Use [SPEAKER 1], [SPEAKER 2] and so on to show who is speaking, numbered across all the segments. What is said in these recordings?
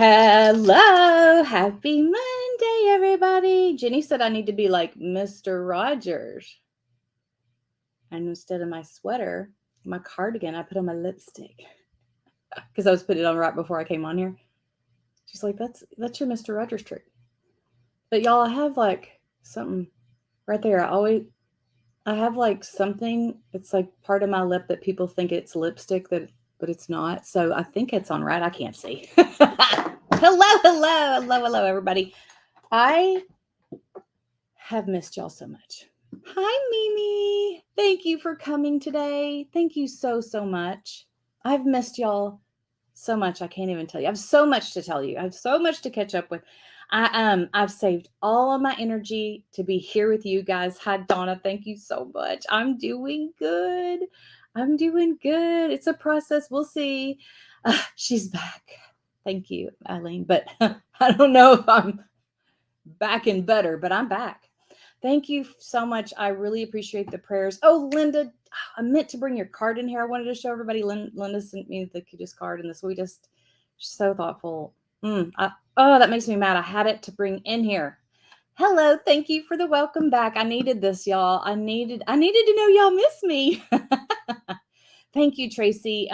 [SPEAKER 1] Hello, happy Monday, everybody. Jenny said I need to be like Mr. Rogers. And instead of my sweater, my cardigan, I put on my lipstick because I was putting it on right before I came on here. She's like, that's your Mr. Rogers trick. But y'all, I have like something right there. I have like something. It's like part of my lip that people think it's lipstick but it's not. So I think it's on right. I can't see. Hello, everybody. I have missed y'all so much. Hi, Mimi. Thank you for coming today. Thank you so much. I've missed y'all so much. I can't even tell you. I have so much to tell you. I have so much to catch up with. I've saved all of my energy to be here with you guys. Hi, Donna. Thank you so much. I'm doing good. It's a process. We'll see. She's back. Thank you, Eileen. But I don't know if I'm back and better, but I'm back. Thank you so much. I really appreciate the prayers. Oh, Linda, I meant to bring your card in here. I wanted to show everybody. Linda sent me the cutest card and the sweetest. She's so thoughtful. That makes me mad. I had it to bring in here. Hello, thank you for the welcome back. I needed this, y'all. I needed to know y'all miss me. Thank you, Tracy.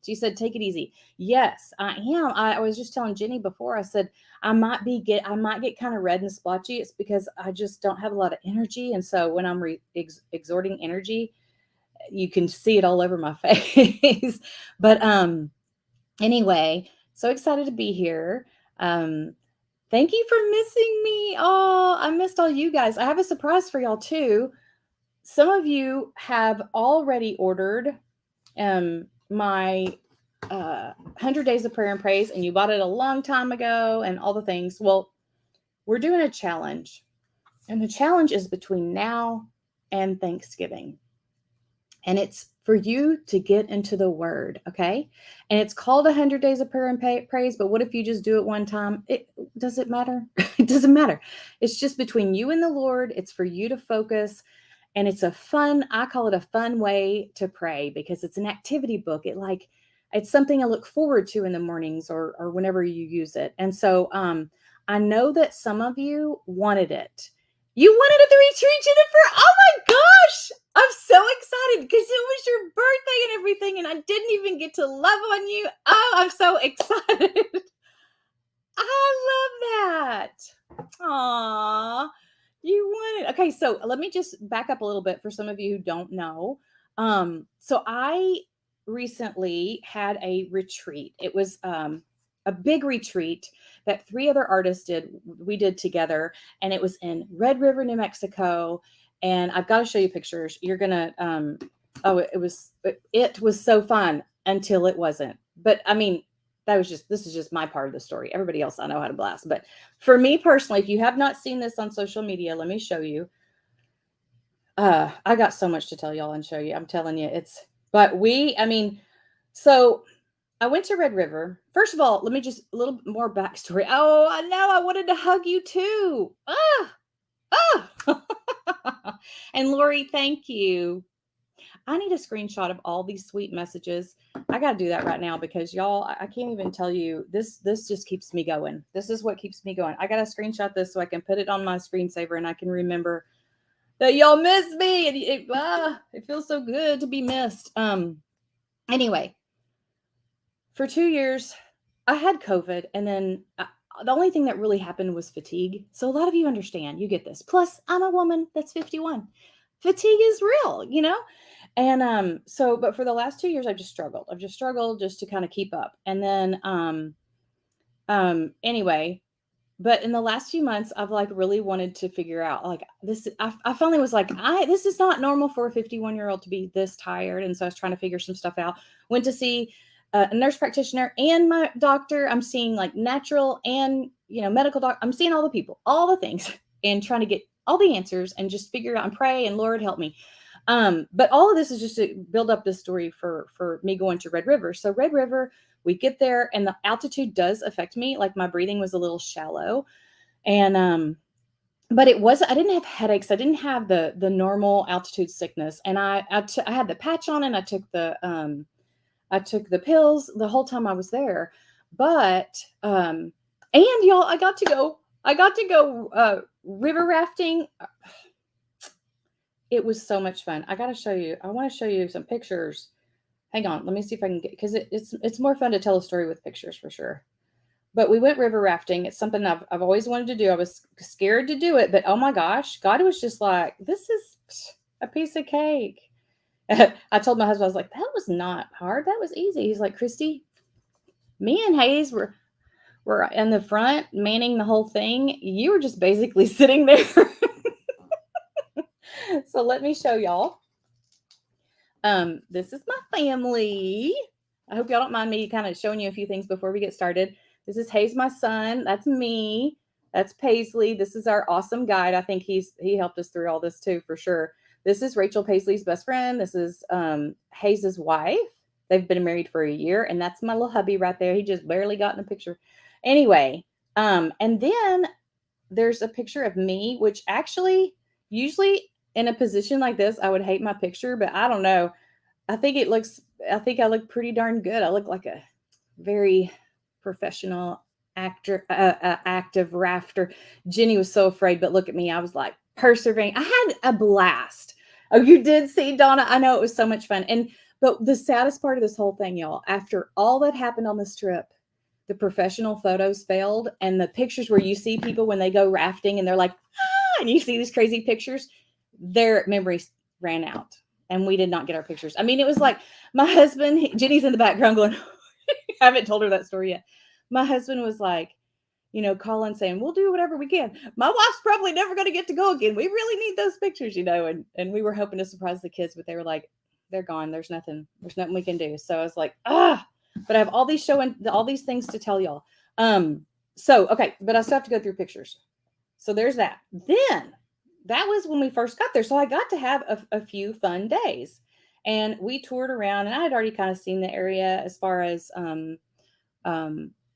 [SPEAKER 1] She said, take it easy. Yes, I am. I was just telling Jenny before, I said, I might get kind of red and splotchy. It's because I just don't have a lot of energy. And so when I'm exhorting energy, you can see it all over my face. But anyway, so excited to be here. Thank you for missing me. Oh, I missed all you guys. I have a surprise for y'all too. Some of you have already ordered my 100 Days of Prayer and Praise, and you bought it a long time ago and all the things. Well, we're doing a challenge, and the challenge is between now and Thanksgiving. And it's for you to get into the Word, okay? And it's called 100 Days of Prayer and Praise, but what if you just do it one time? Does it matter? It doesn't matter. It's just between you and the Lord. It's for you to focus. And it's I call it a fun way to pray because it's an activity book. It's something I look forward to in the mornings or whenever you use it. And so I know that some of you wanted it. You wanted it at the retreat, Jennifer. Oh my gosh. I'm so excited because it was your birthday and everything, and I didn't even get to love on you. Oh, I'm so excited. I love that. Aww. You won it. Okay, so let me just back up a little bit for some of you who don't know. So I recently had a retreat. It was a big retreat that 3 other artists we did together, and it was in Red River, New Mexico. And I've got to show you pictures. You're gonna it was so fun until it wasn't. But I mean, this is just my part of the story. Everybody else I know how to blast. But for me personally, if you have not seen this on social media, let me show you. I got so much to tell y'all and show you. I'm telling you, so I went to Red River. First of all, let me just a little more backstory. Oh, I know. I wanted to hug you too. And Lori, thank you. I need a screenshot of all these sweet messages. I got to do that right now because y'all, I can't even tell you. This just keeps me going. This is what keeps me going. I got to screenshot this so I can put it on my screensaver and I can remember that y'all miss me. And it feels so good to be missed. Anyway, for 2 years, I had COVID, and then the only thing that really happened was fatigue. So a lot of you understand. You get this. Plus, I'm a woman that's 51. Fatigue is real, you know? And but for the last 2 years, I've just struggled just to kind of keep up. And then anyway, but in the last few months, I've like really wanted to figure out like this. I finally was like, this is not normal for a 51-year-old to be this tired. And so I was trying to figure some stuff out. Went to see a nurse practitioner and my doctor. I'm seeing like natural and, medical doctor. I'm seeing all the people, all the things, and trying to get all the answers and just figure it out and pray and Lord help me. But all of this is just to build up this story for me going to Red River. So Red River, we get there and the altitude does affect me. Like my breathing was a little shallow, and but I didn't have headaches. I didn't have the normal altitude sickness. And I had the patch on and I took the pills the whole time I was there. But and y'all, I got to go river rafting. It was so much fun. I got to show you. I want to show you some pictures. Hang on, let me see if I can get, because it's more fun to tell a story with pictures for sure. But we went river rafting. It's something I've always wanted to do. I was scared to do it, but oh my gosh, God was just like, this is a piece of cake. I told my husband, I was like, that was not hard. That was easy. He's like, Christy, me and Hayes were in the front manning the whole thing. You were just basically sitting there. So let me show y'all. This is my family. I hope y'all don't mind me kind of showing you a few things before we get started. This is Hayes, my son. That's me. That's Paisley. This is our awesome guide. I think he helped us through all this too, for sure. This is Rachel Paisley's best friend. This is Hayes's wife. They've been married for a year, and that's my little hubby right there. He just barely got in the picture. Anyway, and then there's a picture of me, which actually usually in a position like this, I would hate my picture, but I don't know. I think I look pretty darn good. I look like a very professional active rafter. Jenny was so afraid, but look at me. I was like persevering. I had a blast. Oh, you did see, Donna? I know it was so much fun. But the saddest part of this whole thing, y'all, after all that happened on this trip, the professional photos failed, and the pictures where you see people when they go rafting and they're like, ah, and you see these crazy pictures, their memories ran out. And we did not get our pictures. I mean, it was like my husband, Jenny's in the background going, I haven't told her that story yet. My husband was like, calling saying, we'll do whatever we can. My wife's probably never going to get to go again. We really need those pictures, and we were hoping to surprise the kids, but they were like, they're gone. There's nothing we can do. So I was like, but I have all these things to tell y'all. Okay, but I still have to go through pictures. So there's that. Then that was when we first got there. So I got to have a few fun days, and we toured around, and I had already kind of seen the area as far as,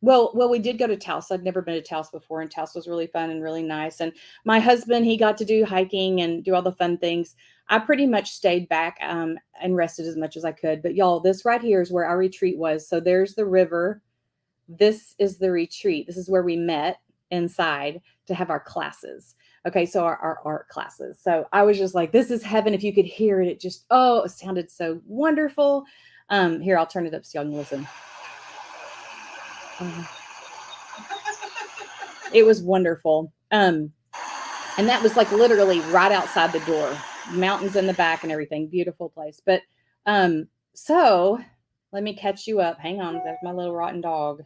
[SPEAKER 1] we did go to Taos. I'd never been to Taos before, and Taos was really fun and really nice. And my husband, he got to do hiking and do all the fun things. I pretty much stayed back and rested as much as I could. But y'all, this right here is where our retreat was. So there's the river. This is the retreat. This is where we met inside to have our classes. Okay, so our art classes. So I was just like, this is heaven. If you could hear it, it sounded so wonderful. Here, I'll turn it up so y'all can listen. It was wonderful. And that was like literally right outside the door, mountains in the back and everything. Beautiful place. But so let me catch you up. Hang on, there's my little rotten dog.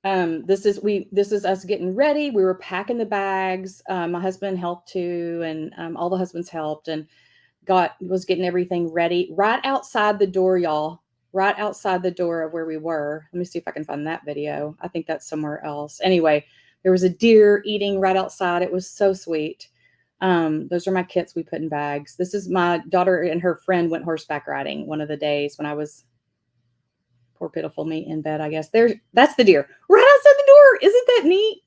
[SPEAKER 1] This is us getting ready. We were packing the bags. My husband helped too, and all the husbands helped, and was getting everything ready right outside the door, y'all. Right outside the door of where we were. Let me see if I can find that video. I think that's somewhere else. Anyway, there was a deer eating right outside. It was so sweet. Those are my kits we put in bags. This is my daughter and her friend went horseback riding one of the days when I was poor pitiful me in bed, I guess. That's the deer right outside the door. Isn't that neat?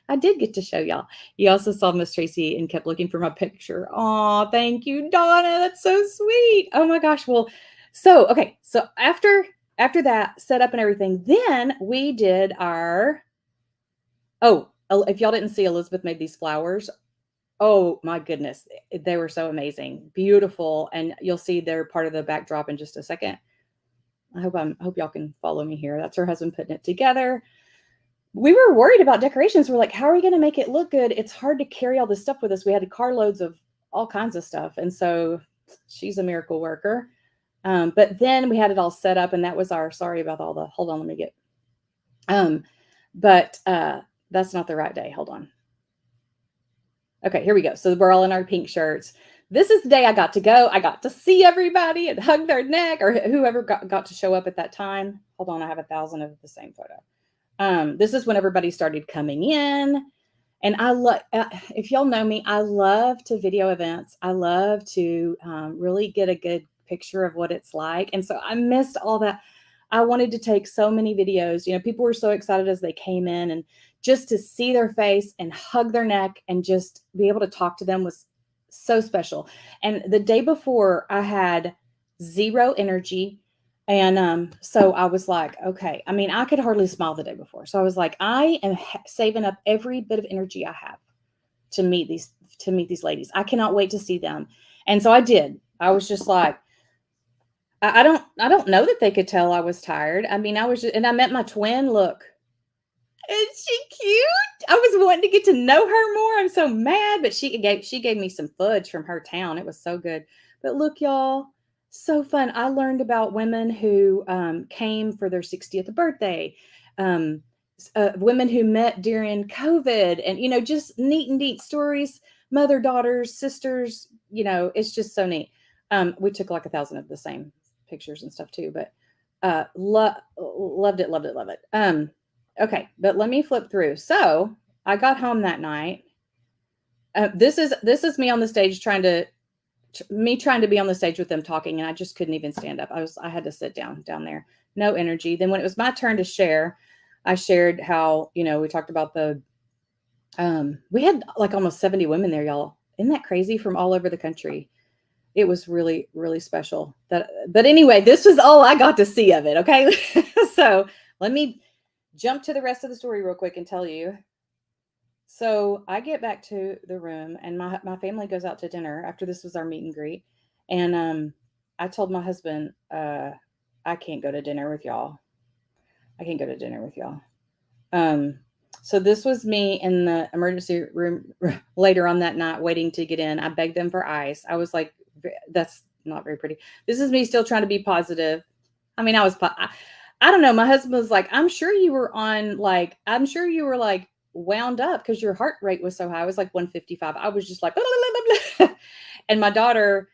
[SPEAKER 1] I did get to show y'all. You also saw Miss Tracy and kept looking for my picture. Oh, thank you, Donna. That's so sweet. Oh my gosh. Well, so after that setup and everything, then we did if y'all didn't see, Elizabeth made these flowers. Oh my goodness. They were so amazing. Beautiful. And you'll see they're part of the backdrop in just a second. I hope y'all can follow me here. That's her husband putting it together. We were worried about decorations. We're like, how are we going to make it look good? It's hard to carry all this stuff with us. We had carloads of all kinds of stuff. And so she's a miracle worker. But then we had it all set up, and that was sorry about all the, hold on, let me get, that's not the right day. Hold on. Okay, here we go. So we're all in our pink shirts. This is the day I got to go. I got to see everybody and hug their neck, or whoever got to show up at that time. Hold on, I have 1,000 of the same photo. This is when everybody started coming in. And I love, if y'all know me, I love to video events. I love to really get a good picture of what it's like. And so I missed all that. I wanted to take so many videos. People were so excited as they came in, and just to see their face and hug their neck and just be able to talk to them was so special. And the day before, I had zero energy. And so I was like, okay. I mean, I could hardly smile the day before. So I was like, I am saving up every bit of energy I have to meet these ladies. I cannot wait to see them. And so I did. I was just like, I don't know that they could tell I was tired. I mean, I was just, and I met my twin. Look, is she cute? I was wanting to get to know her more. I'm so mad, but she gave me some fudge from her town. It was so good. But look, y'all, so fun. I learned about women who came for their 60th birthday, um, women who met during COVID, and just neat stories. Mother, daughters, sisters. It's just so neat. We took like 1,000 of the same pictures and stuff too, but loved it, loved it, love it. Okay, but let me flip through. So I got home that night. This is me on the stage trying to be on the stage with them talking, and I just couldn't even stand up. I had to sit down there, no energy. Then when it was my turn to share, I shared how we talked about we had like almost 70 women there, y'all. Isn't that crazy? From all over the country. It was really really special. But anyway, this was all I got to see of it. Okay, so let me jump to the rest of the story real quick and tell you. So I get back to the room, and my family goes out to dinner after this was our meet and greet. And I told my husband, I can't go to dinner with y'all. I can't go to dinner with y'all. Um, so this was me in the emergency room later on that night, waiting to get in. I begged them for ice. I was like, that's not very pretty. This is me still trying to be positive. I mean, I don't know. My husband was like, I'm sure you were like wound up because your heart rate was so high. I was like 155. I was just like, blah, blah, blah, blah. And my daughter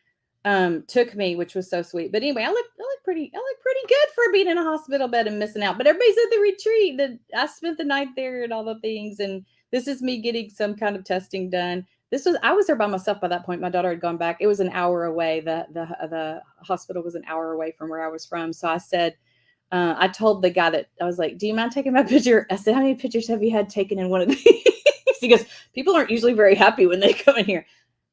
[SPEAKER 1] took me, which was so sweet. But anyway, I look pretty good for being in a hospital bed and missing out. But everybody's at the retreat. That I spent the night there and all the things. And this is me getting some kind of testing done. I was there by myself by that point. My daughter had gone back. It was an hour away. The hospital was an hour away from where I was from. So I said, I told the guy that I was like, "Do you mind taking my picture?" I said, "How many pictures have you had taken in one of these?" He goes, "People aren't usually very happy when they come in here."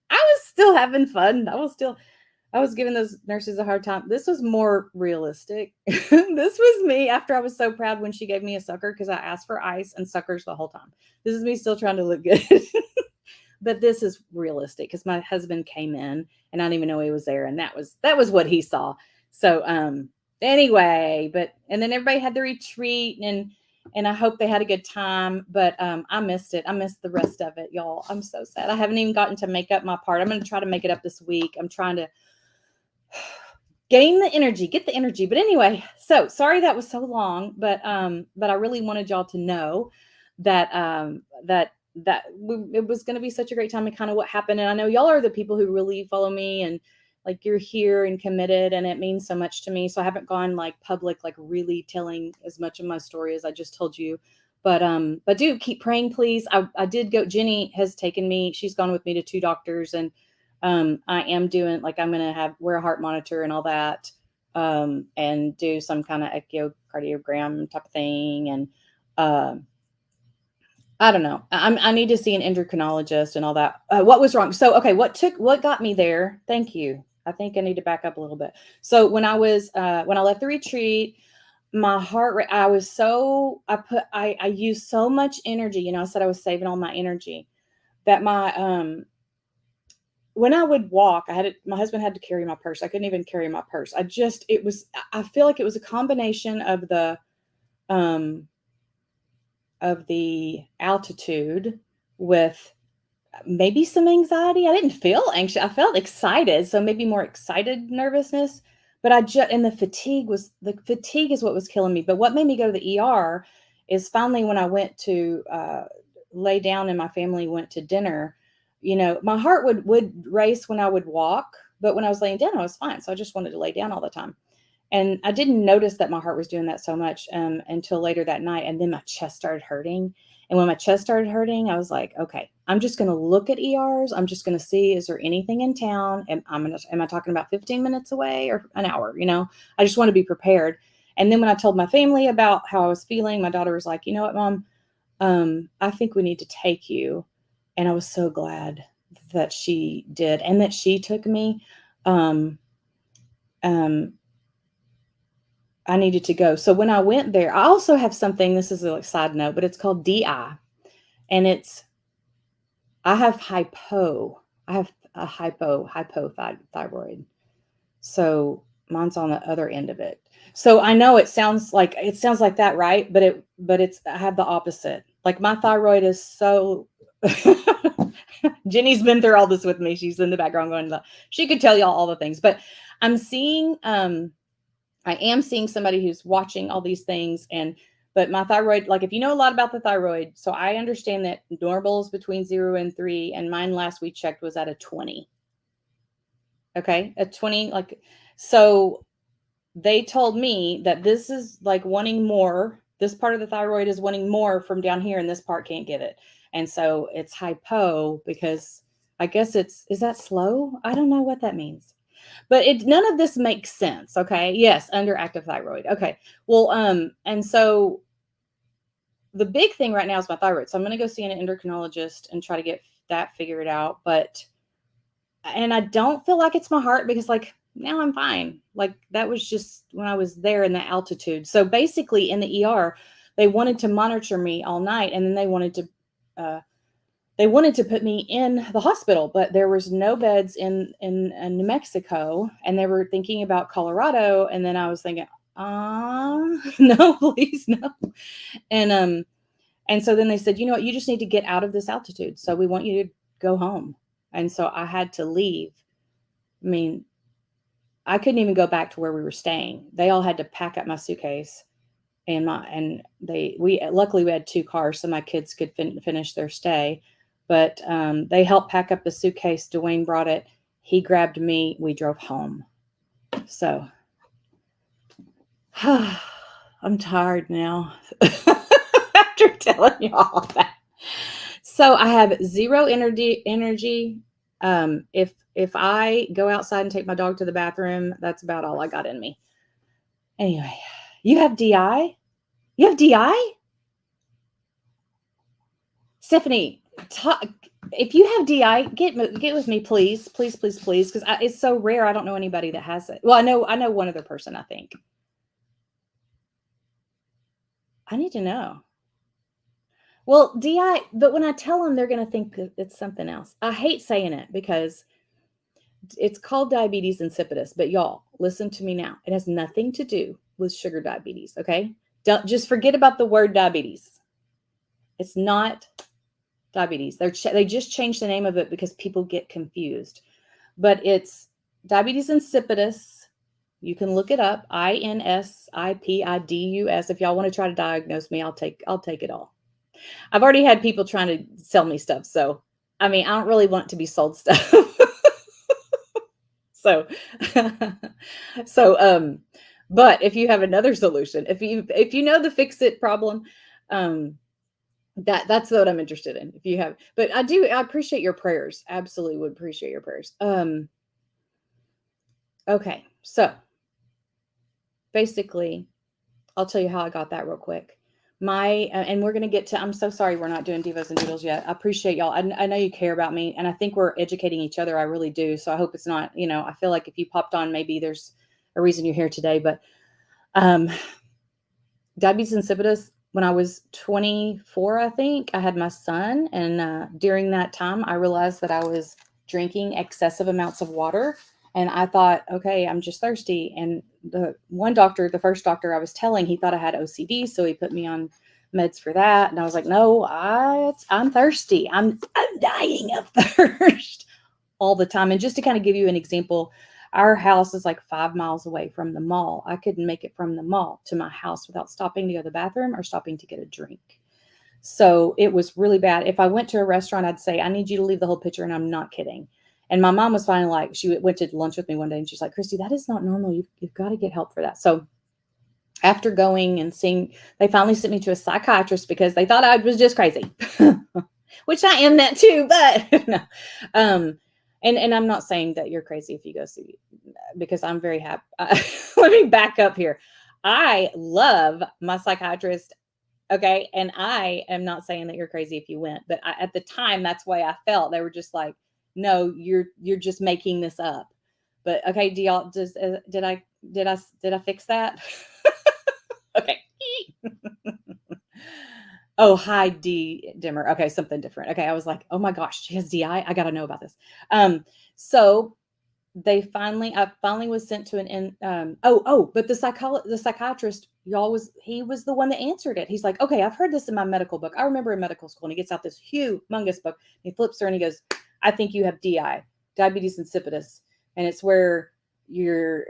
[SPEAKER 1] I was still having fun. I was giving those nurses a hard time. This was more realistic. This was me after I was so proud when she gave me a sucker because I asked for ice and suckers the whole time. This is me still trying to look good. But this is realistic because my husband came in and I didn't even know he was there, and that was what he saw. So anyway, and then everybody had the retreat, and I hope they had a good time. But I missed it. I missed the rest of it, y'all. I'm so sad. I haven't even gotten to make up my part. I'm going to try to make it up this week. I'm trying to get the energy. But anyway, so sorry that was so long, but I really wanted y'all to know that it was going to be such a great time and kind of what happened. And I know y'all are the people who really follow me, and like you're here and committed, and it means so much to me. So I haven't gone like public, like really telling as much of my story as I just told you. But do keep praying, please. I did go. Jenny has taken me. She's gone with me to 2 doctors, and I am doing like I'm gonna wear a heart monitor and all that, and do some kind of echocardiogram type of thing, and I don't know. I need to see an endocrinologist and all that. What was wrong? So okay, what got me there? Thank you. I think I need to back up a little bit. So when I left the retreat, my heart rate, I used so much energy. I said I was saving all my energy that my when I would walk, my husband had to carry my purse. I couldn't even carry my purse. I feel like it was a combination um, of the altitude with maybe some anxiety. I didn't feel anxious. I felt excited. So maybe more excited nervousness, but and the fatigue is what was killing me. But what made me go to the ER is finally when I went to lay down and my family went to dinner, my heart would race when I would walk, but when I was laying down, I was fine. So I just wanted to lay down all the time. And I didn't notice that my heart was doing that so much until later that night. And then my chest started hurting. And when my chest started hurting, I was like, okay, I'm just going to look at ERs. I'm just going to see, is there anything in town? And am I talking about 15 minutes away or an hour? I just want to be prepared. And then when I told my family about how I was feeling, my daughter was like, you know what, Mom, I think we need to take you. And I was so glad that she did and that she took me. Um, um, I needed to go. So when I went there, I also have something, this is a like side note, but it's called DI. And I have hypo. I have a hypothyroid. So mine's on the other end of it. So I know it sounds like that, right? But it's I have the opposite. Like my thyroid is so Jenny's been through all this with me. She's in the background going, she could tell y'all all the things. But I'm seeing I am seeing somebody who's watching all these things, but my thyroid, like if you know a lot about the thyroid, so I understand that normal is between 0 and 3, and mine last we checked was at a 20. Okay, a 20, like, so they told me that this is like wanting more. This part of the thyroid is wanting more from down here, and this part can't get it. And so it's hypo because I guess is that slow? I don't know what that means. But none of this makes sense. Okay. Yes, underactive thyroid. Okay. Well, and so the big thing right now is my thyroid. So I'm going to go see an endocrinologist and try to get that figured out. And I don't feel like it's my heart because like now I'm fine. Like that was just when I was there in the altitude. So basically in the ER, they wanted to monitor me all night, and then they wanted to put me in the hospital, but there was no beds in New Mexico, and they were thinking about Colorado. And then I was thinking, no, please, no. And so then they said, you know what, you just need to get out of this altitude. So we want you to go home. And so I had to leave. I mean, I couldn't even go back to where we were staying. They all had to pack up my suitcase, and luckily we had 2 cars so my kids could finish their stay. But they helped pack up the suitcase. Dwayne brought it. He grabbed me. We drove home. So I'm tired now after telling you all that. So I have zero energy. If I go outside and take my dog to the bathroom, that's about all I got in me. Anyway, you have DI? You have DI? Stephanie, if you have DI, get with me, please, please, please, please, because it's so rare. I don't know anybody that has it. Well, I know one other person, I think. I need to know. Well, DI, but when I tell them, they're going to think it's something else. I hate saying it because it's called diabetes insipidus, but y'all, listen to me now. It has nothing to do with sugar diabetes, okay? Don't just forget about the word diabetes. It's not diabetes. They just changed the name of it because people get confused. But it's diabetes insipidus. You can look it up. INSIPIDUS. If y'all want to try to diagnose me, I'll take it all. I've already had people trying to sell me stuff. So, I mean, I don't really want to be sold stuff. So, but if you have another solution, if you know the fix it problem, that's what I'm interested in. If you have, but I appreciate your prayers. Absolutely would appreciate your prayers. Okay. So basically I'll tell you how I got that real quick. And we're going to get to, I'm so sorry we're not doing Devos and Doodles yet. I appreciate y'all. I know you care about me, and I think we're educating each other. I really do. So I hope it's not, I feel like if you popped on, maybe there's a reason you're here today, but diabetes insipidus, when I was 24, I think I had my son. And during that time, I realized that I was drinking excessive amounts of water. And I thought, okay, I'm just thirsty. And the first doctor I was telling, he thought I had OCD. So he put me on meds for that. And I was like, no, I'm thirsty. I'm dying of thirst all the time. And just to kind of give you an example, our house is like 5 miles away from the mall. I couldn't make it from the mall to my house without stopping to go to the bathroom or stopping to get a drink. So it was really bad. If I went to a restaurant, I'd say, I need you to leave the whole pitcher. And I'm not kidding. And my mom was finally like, she went to lunch with me one day and she's like, Christy, that is not normal. You've got to get help for that. So after going and seeing, they finally sent me to a psychiatrist because they thought I was just crazy, which I am that too, but no. And I'm not saying that you're crazy if you go see, because I'm very happy. Let me back up here. I love my psychiatrist. Okay. And I am not saying that you're crazy if you went, but at the time, that's the way I felt. They were just like, no, you're just making this up. But okay. Did I fix that? Okay. Oh, hi, D dimmer. Okay, something different. Okay, I was like, oh my gosh, she has DI. I got to know about this. So I finally was sent to but the psychiatrist, he was the one that answered it. He's like, okay, I've heard this in my medical book. I remember in medical school, and he gets out this humongous book. He flips her and he goes, I think you have DI, diabetes insipidus, and it's where you're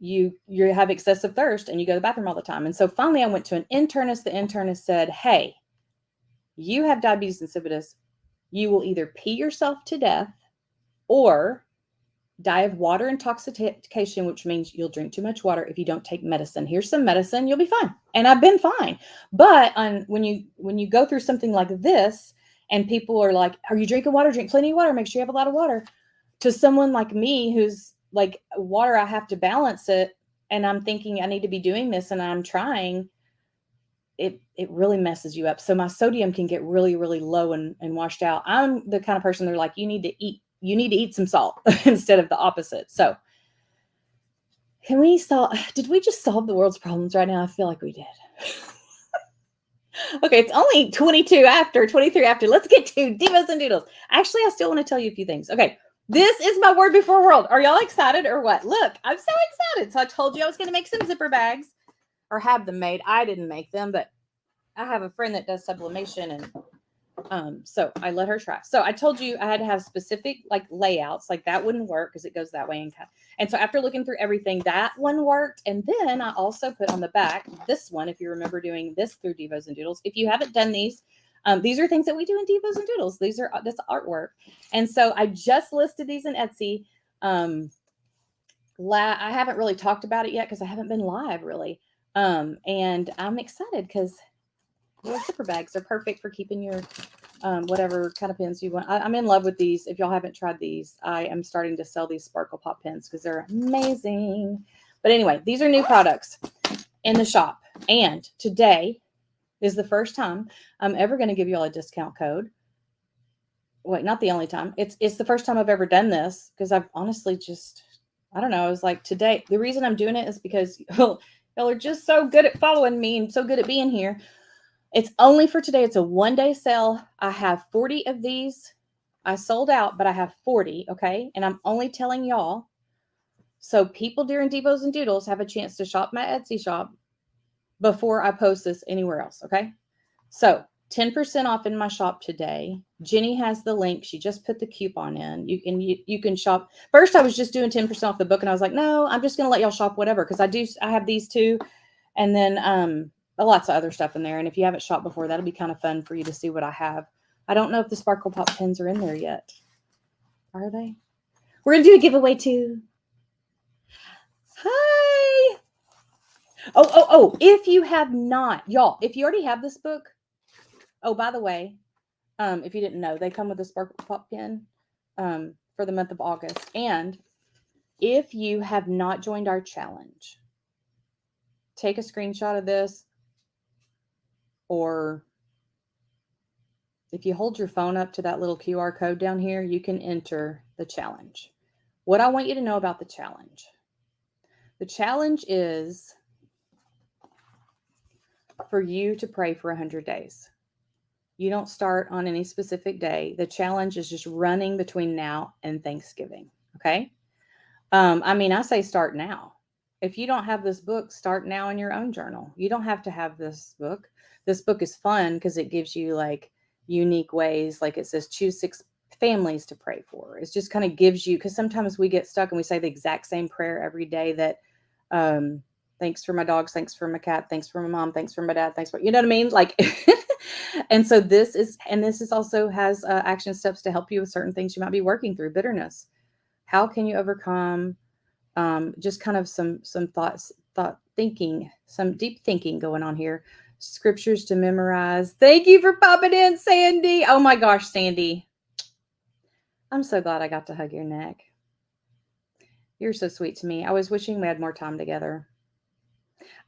[SPEAKER 1] you have excessive thirst and you go to the bathroom all the time. And so finally I went to an internist. The internist said, hey, you have diabetes insipidus. You will either pee yourself to death or die of water intoxication, which means you'll drink too much water if you don't take medicine. Here's some medicine, you'll be fine. And I've been fine. But when you go through something like this and people are like, are you drinking water? Drink plenty of water. Make sure you have a lot of water. To someone like me who's like water, I have to balance it. And I'm thinking I need to be doing this and I'm trying. It really messes you up. So my sodium can get really, really low and washed out. I'm the kind of person they're like, you need to eat some salt instead of the opposite. So did we just solve the world's problems right now? I feel like we did. Okay, it's only 23 after. Let's get to Devos and Doodles. Actually, I still want to tell you a few things. Okay, this is my word before world. Are y'all excited or what? Look, I'm so excited. So I told you I was going to make some zipper bags or have them made. I didn't make them, but I have a friend that does sublimation, and so I let her try. So I told you I had to have specific like layouts, like that wouldn't work because it goes that way and so after looking through everything, that one worked. And then I also put on the back this one, if you remember doing this through Devos and Doodles. If you haven't done these are things that we do in Devos and Doodles. That's artwork. And so I just listed these in Etsy. I haven't really talked about it yet because I haven't been live really. And I'm excited because little zipper bags are perfect for keeping your whatever kind of pens you want. I'm in love with these. If y'all haven't tried these, I am starting to sell these Sparkle Pop pens because they're amazing. But anyway, these are new products in the shop. And today is the first time I'm ever going to give y'all a discount code. Wait, not the only time. It's the first time I've ever done this because I've honestly I don't know. I was like, today, the reason I'm doing it is because y'all are just so good at following me and so good at being here. It's only for today. It's a one-day sale. I have 40 of these. I sold out, but I have 40, okay? And I'm only telling y'all so people during Devos and Doodles have a chance to shop my Etsy shop before I post this anywhere else, okay? So 10% off in my shop today. Jenny has the link. She just put the coupon in. You can shop. First, I was just doing 10% off the book, and I was like, no, I'm just going to let y'all shop whatever because I have these too. And then lots of other stuff in there. And if you haven't shopped before, that'll be kind of fun for you to see what I have. I don't know if the Sparkle Pop pens are in there yet. Are they? We're going to do a giveaway too. Hi. Oh, if you have not, y'all, if you already have this book, oh, by the way, if you didn't know, they come with a Sparkle Pop pen for the month of August. And if you have not joined our challenge, take a screenshot of this, or if you hold your phone up to that little QR code down here, you can enter the challenge. What I want you to know about the challenge is for you to pray for 100 days. You don't start on any specific day. The challenge is just running between now and Thanksgiving. Okay. I say start now. If you don't have this book, start now in your own journal. You don't have to have this book. This book is fun because it gives you like unique ways. Like it says, choose 6 families to pray for. It just kind of gives you, because sometimes we get stuck and we say the exact same prayer every day that, thanks for my dogs, thanks for my cat, thanks for my mom, thanks for my dad, thanks for, you know what I mean? Like, and so this is also has action steps to help you with certain things you might be working through. Bitterness. How can you overcome just kind of some thinking, some deep thinking going on here. Scriptures to memorize. Thank you for popping in, Sandy. Oh my gosh, Sandy. I'm so glad I got to hug your neck. You're so sweet to me. I was wishing we had more time together.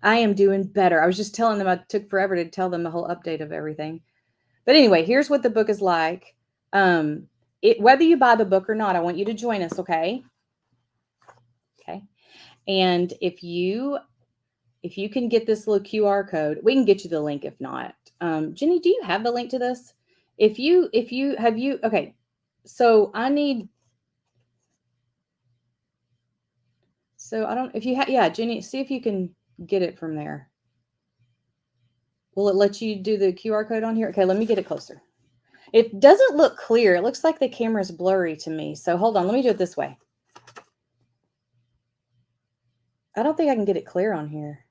[SPEAKER 1] I am doing better. I was just telling them I took forever to tell them the whole update of everything. But anyway, here's what the book is like. Whether you buy the book or not, I want you to join us, okay? Okay. And if you if you can get this little QR code, we can get you the link if not. Jenny, do you have the link to this? If you have you, okay. So I need, so I don't, if you have, yeah, Jenny, see if you can get it from there. Will it let you do the QR code on here? Okay, let me get it closer. It doesn't look clear. It looks like the camera's blurry to me. So hold on, let me do it this way. I don't think I can get it clear on here.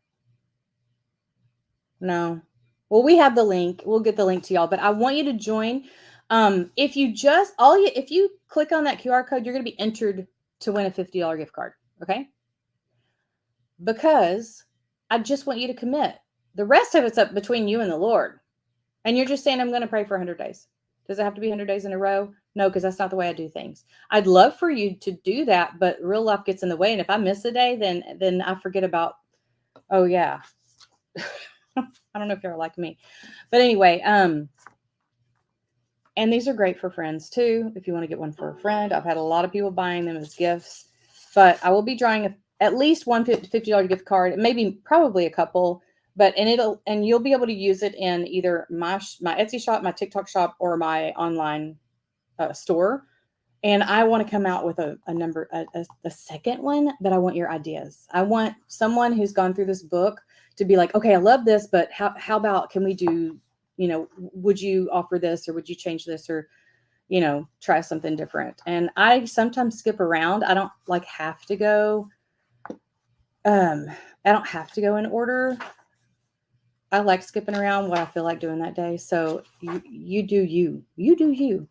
[SPEAKER 1] No. Well, we have the link. We'll get the link to y'all, but I want you to join. If you just, if you click on that QR code, you're going to be entered to win a $50 gift card. Okay. Because I just want you to commit. The rest of it's up between you and the Lord. And you're just saying, I'm going to pray for 100 days. Does it have to be 100 days in a row? No, because that's not the way I do things. I'd love for you to do that, but real life gets in the way. And if I miss a day, then I forget about, oh yeah. I don't know if you're like me, but anyway, and these are great for friends too. If you want to get one for a friend, I've had a lot of people buying them as gifts, but I will be drawing at least one $50 gift card, maybe probably a couple, but, and you'll be able to use it in either my Etsy shop, my TikTok shop, or my online store. And I want to come out with a second one, but I want your ideas. I want someone who's gone through this book to be like, okay, I love this, but how about, can we do, would you offer this, or would you change this, or, try something different? And I sometimes skip around. I don't have to go. I don't have to go in order. I like skipping around what I feel like doing that day. So you do you.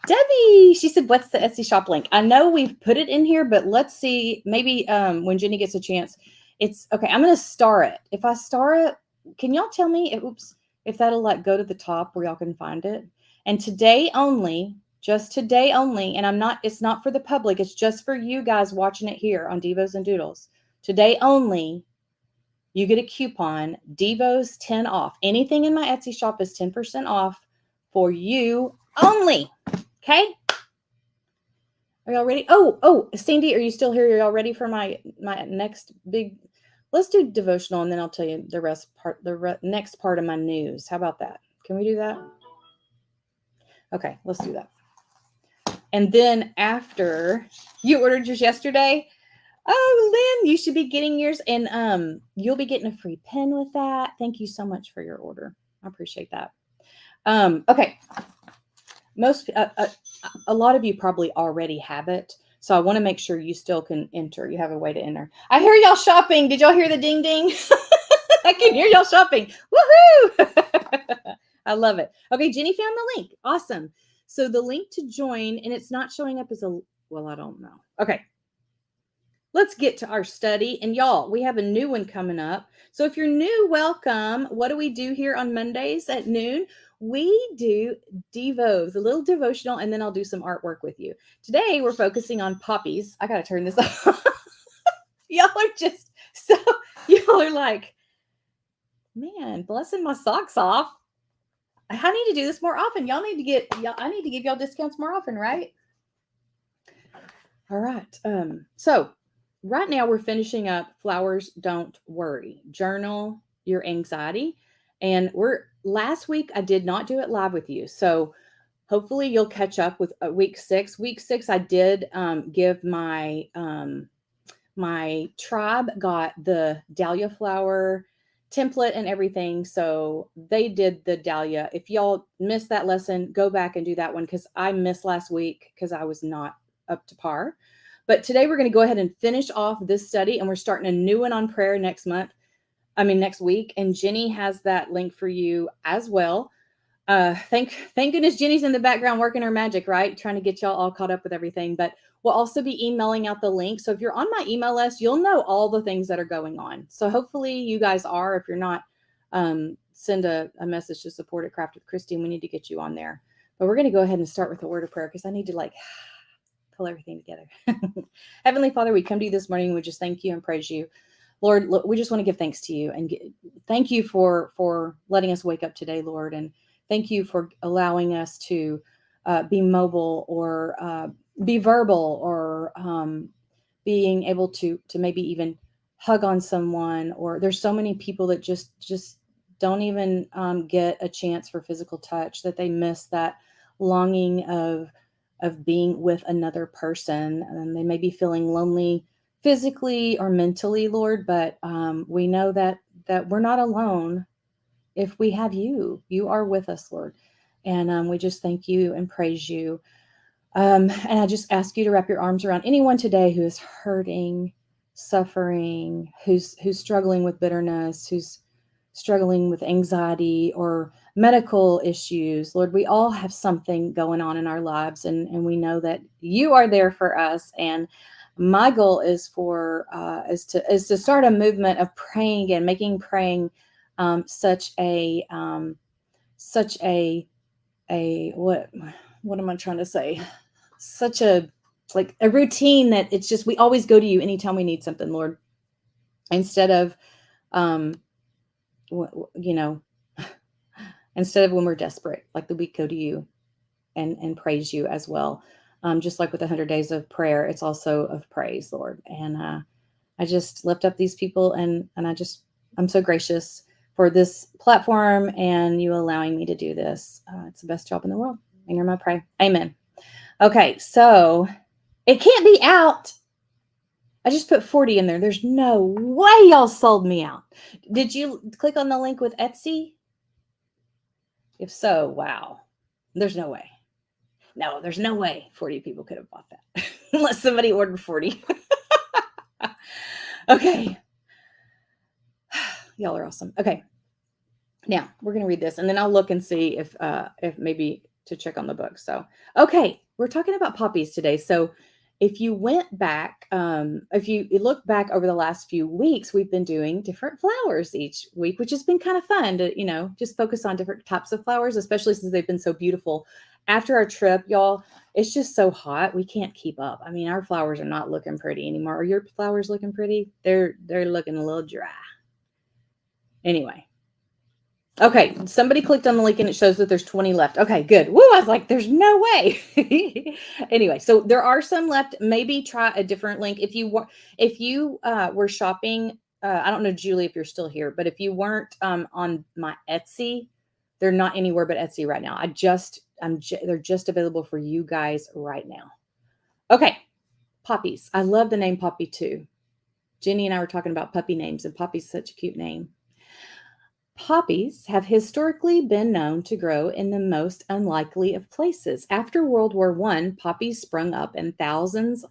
[SPEAKER 1] Debbie, she said, what's the Etsy shop link? I know we've put it in here, but let's see, maybe when Jenny gets a chance. It's okay. I'm going to star it. If I star it, can y'all tell me if that'll go to the top where y'all can find it? And today only, just today only, and it's not for the public. It's just for you guys watching it here on Devos and Doodles. Today only, you get a coupon, Devos 10 off. Anything in my Etsy shop is 10% off for you only. Okay. Are y'all ready? Oh, Sandy, are you still here? Are y'all ready for my next big? Let's do devotional, and then I'll tell you the next part of my news. How about that? Can we do that? Okay, let's do that. And then after you ordered yours yesterday, oh, Lynn, you should be getting yours, and you'll be getting a free pen with that. Thank you so much for your order. I appreciate that. Okay. A lot of you probably already have it. So I want to make sure you still can enter. You have a way to enter. I hear y'all shopping. Did y'all hear the ding ding? I can hear y'all shopping. Woohoo! I love it. Okay, Jenny found the link. Awesome. So the link to join, and it's not showing up as well, I don't know. Okay. Let's get to our study. And y'all, we have a new one coming up. So if you're new, welcome. What do we do here on Mondays at noon? We do Devos, a little devotional, and then I'll do some artwork with you. Today, we're focusing on Poppies. I got to turn this off. Y'all are like, man, blessing my socks off. I need to do this more often. I need to give y'all discounts more often, right? All right. So right now we're finishing up Flowers Don't Worry. Journal your anxiety. And last week I did not do it live with you. So hopefully you'll catch up with week 6. Week 6, I did give my tribe got the dahlia flower template and everything. So they did the dahlia. If y'all missed that lesson, go back and do that one, because I missed last week because I was not up to par. But today we're going to go ahead and finish off this study, and we're starting a new one on prayer next week. And Jenny has that link for you as well. Thank goodness Jenny's in the background working her magic, right? Trying to get y'all all caught up with everything. But we'll also be emailing out the link. So if you're on my email list, you'll know all the things that are going on. So hopefully you guys are. If you're not, send a message to support at Craft with Christine. We need to get you on there. But we're going to go ahead and start with a word of prayer, because I need to pull everything together. Heavenly Father, we come to you this morning. We just thank you and praise you. Lord, we just want to give thanks to you, and thank you for letting us wake up today, Lord. And thank you for allowing us to be mobile, or be verbal, or being able to maybe even hug on someone, or there's so many people that just don't even get a chance for physical touch, that they miss that longing of being with another person, and they may be feeling lonely physically or mentally, Lord. But we know that we're not alone. If we have you, you are with us, Lord. And we just thank you and praise you. And I just ask you to wrap your arms around anyone today who is hurting, suffering, who's struggling with bitterness, who's struggling with anxiety or medical issues. Lord, we all have something going on in our lives, and we know that you are there for us. And my goal is for is to start a movement of praying again, making praying such a what am I trying to say? Such a like a routine that it's just we always go to you anytime we need something, Lord, instead of um you know instead of when we're desperate, like the we go to you and praise you as well. Just like with 100 days of prayer, it's also of praise, Lord. And I just lift up these people, and I'm so gracious for this platform and you allowing me to do this. It's the best job in the world. And you're my pray. Amen. Okay, so it can't be out. I just put 40 in there. There's no way y'all sold me out. Did you click on the link with Etsy? If so, wow. There's no way. No, there's no way 40 people could have bought that unless somebody ordered 40. Okay. Y'all are awesome. Okay. Now we're going to read this, and then I'll look and see if maybe to check on the book. So, okay, we're talking about poppies today. So if you went back, if you look back over the last few weeks, we've been doing different flowers each week, which has been kind of fun to, just focus on different types of flowers, especially since they've been so beautiful. After our trip, y'all, it's just so hot. We can't keep up. I mean, our flowers are not looking pretty anymore. Are your flowers looking pretty? They're looking a little dry. Anyway. Okay, somebody clicked on the link and it shows that there's 20 left. Okay, good. Woo, I was like, there's no way. Anyway, so there are some left. Maybe try a different link. If you were shopping, I don't know, Julie, if you're still here, but if you weren't on my Etsy, they're not anywhere but Etsy right now. They're just available for you guys right now. Okay, Poppies. I love the name Poppy too. Jenny and I were talking about puppy names, and Poppy's such a cute name. Poppies have historically been known to grow in the most unlikely of places. After World War I, poppies sprung up in thousands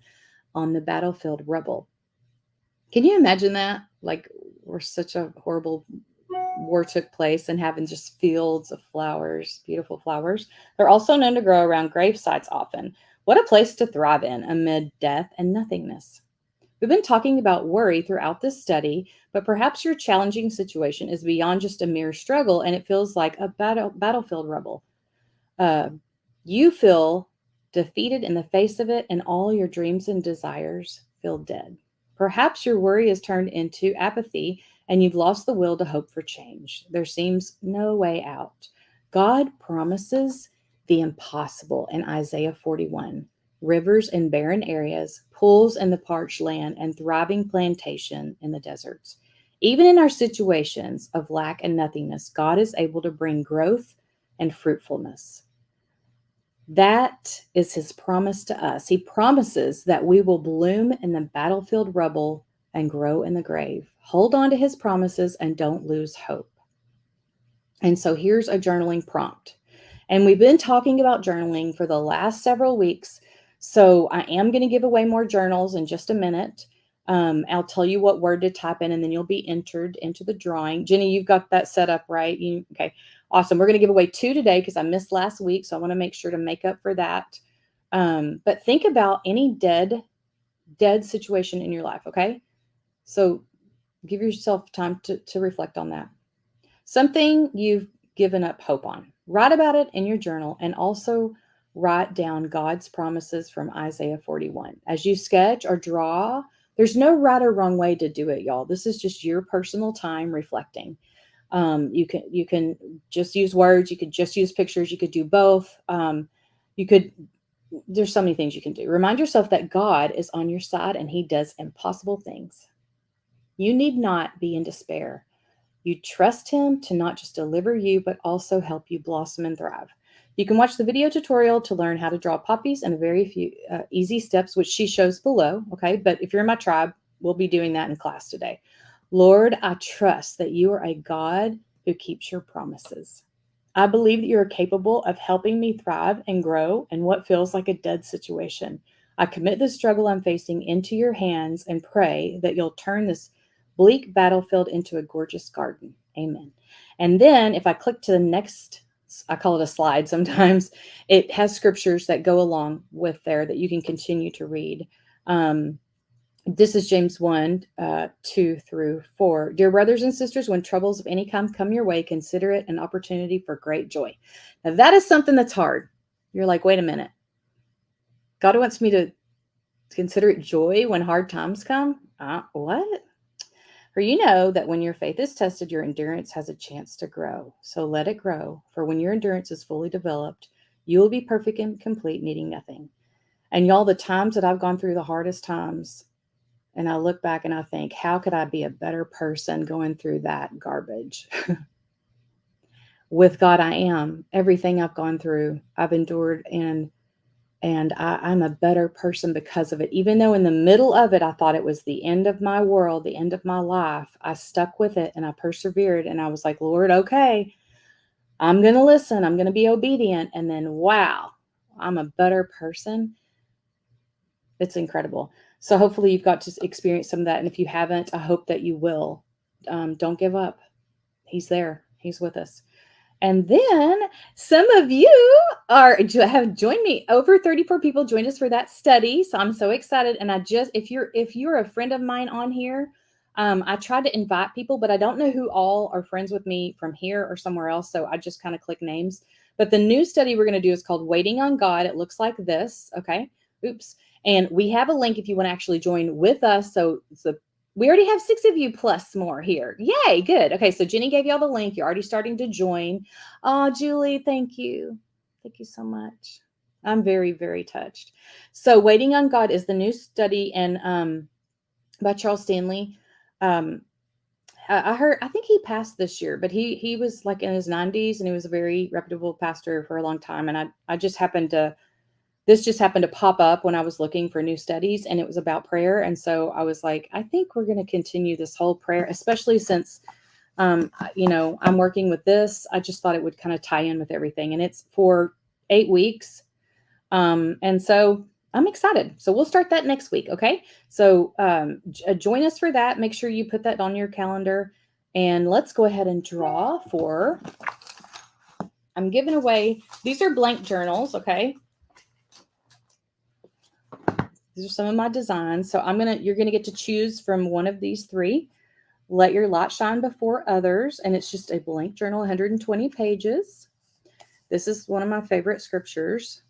[SPEAKER 1] on the battlefield rubble. Can you imagine that? Like, where such a horrible war took place and having just fields of flowers, beautiful flowers. They're also known to grow around grave sites often. What a place to thrive in amid death and nothingness. We've been talking about worry throughout this study, but perhaps your challenging situation is beyond just a mere struggle and it feels like a battlefield rubble. You feel defeated in the face of it, and all your dreams and desires feel dead. Perhaps your worry has turned into apathy and you've lost the will to hope for change. There seems no way out. God promises the impossible in Isaiah 41. Rivers in barren areas, pools in the parched land, and thriving plantation in the deserts. Even in our situations of lack and nothingness, God is able to bring growth and fruitfulness. That is his promise to us. He promises that we will bloom in the battlefield rubble and grow in the grave. Hold on to his promises and don't lose hope. And so here's a journaling prompt. And we've been talking about journaling for the last several weeks. So I am going to give away more journals in just a minute. I'll tell you what word to type in, and then you'll be entered into the drawing. Jenny, you've got that set up, right? Okay, awesome. We're going to give away 2 today because I missed last week. So I want to make sure to make up for that. But think about any dead situation in your life, okay? So give yourself time to reflect on that. Something you've given up hope on. Write about it in your journal, and also write down God's promises from Isaiah 41. As you sketch or draw, there's no right or wrong way to do it, y'all. This is just your personal time reflecting. You can just use words. You could just use pictures. You could do both. There's so many things you can do. Remind yourself that God is on your side and he does impossible things. You need not be in despair. You trust him to not just deliver you, but also help you blossom and thrive. You can watch the video tutorial to learn how to draw poppies in a very few easy steps, which she shows below. Okay. But if you're in my tribe, we'll be doing that in class today. Lord, I trust that you are a God who keeps your promises. I believe that you are capable of helping me thrive and grow in what feels like a dead situation. I commit the struggle I'm facing into your hands and pray that you'll turn this bleak battlefield into a gorgeous garden. Amen. And then if I click to the next, I call it a slide sometimes, it has scriptures that go along with there that you can continue to read. This is James 1, 2 through 4. Dear brothers and sisters, when troubles of any kind come your way, consider it an opportunity for great joy. Now, that is something that's hard. You're like, wait a minute. God wants me to consider it joy when hard times come? What? For you know that when your faith is tested, your endurance has a chance to grow. So let it grow. For when your endurance is fully developed, you will be perfect and complete, needing nothing. And y'all, the times that I've gone through the hardest times, and I look back and I think, how could I be a better person going through that garbage? With God, I am. Everything I've gone through, I've endured, and I'm a better person because of it. Even though in the middle of it, I thought it was the end of my world, the end of my life, I stuck with it and I persevered. And I was like, Lord, okay, I'm going to listen. I'm going to be obedient. And then, wow, I'm a better person. It's incredible. So hopefully you've got to experience some of that. And if you haven't, I hope that you will. Don't give up. He's there. He's with us. And then some of you have joined me. Over 34 people joined us for that study. So I'm so excited. And if you're a friend of mine on here, I tried to invite people, but I don't know who all are friends with me from here or somewhere else. So I just kind of click names. But the new study we're going to do is called Waiting on God. It looks like this. Okay. Oops. And we have a link if you want to actually join with us. So we already have 6 of you plus more here. Yay, good. Okay, so Jenny gave y'all the link. You're already starting to join. Oh, Julie, thank you. Thank you so much. I'm very, very touched. So Waiting on God is the new study and by Charles Stanley. I think he passed this year, but he was like in his 90s and he was a very reputable pastor for a long time. And this just happened to pop up when I was looking for new studies, and it was about prayer. And so I was like, I think we're going to continue this whole prayer, especially since, I'm working with this. I just thought it would kind of tie in with everything, and it's for 8 weeks. And so I'm excited. So we'll start that next week. Okay. So, join us for that. Make sure you put that on your calendar, and let's go ahead and draw I'm giving away, these are blank journals. Okay. These are some of my designs. So you're going to get to choose from one of these 3. Let your light shine before others. And it's just a blank journal, 120 pages. This is one of my favorite scriptures.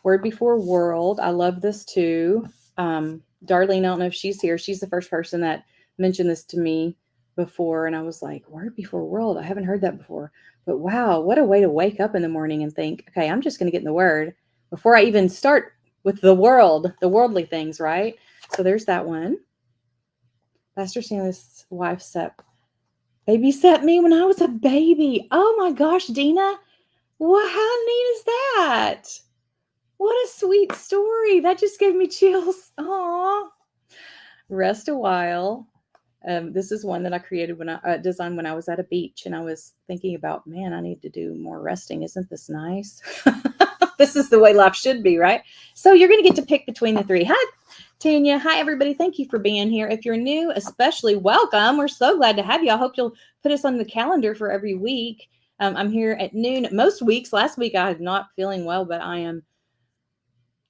[SPEAKER 1] Word before world. I love this too. Darlene, I don't know if she's here. She's the first person that mentioned this to me before. And I was like, word before world. I haven't heard that before. But wow, what a way to wake up in the morning and think, okay, I'm just going to get in the word before I even start with the worldly things, right? So there's that one. Pastor Stanley's wife babysat me when I was a baby. Oh my gosh, Dina. Well, how neat is that? What a sweet story. That just gave me chills. Aw. Rest a while. This is one that I created designed when I was at a beach, and I was thinking about, man, I need to do more resting. Isn't this nice? This is the way life should be, right? So you're going to get to pick between the 3. Hi, Tanya. Hi, everybody. Thank you for being here. If you're new, especially welcome. We're so glad to have you. I hope you'll put us on the calendar for every week. I'm here at noon most weeks. Last week I was not feeling well, but I am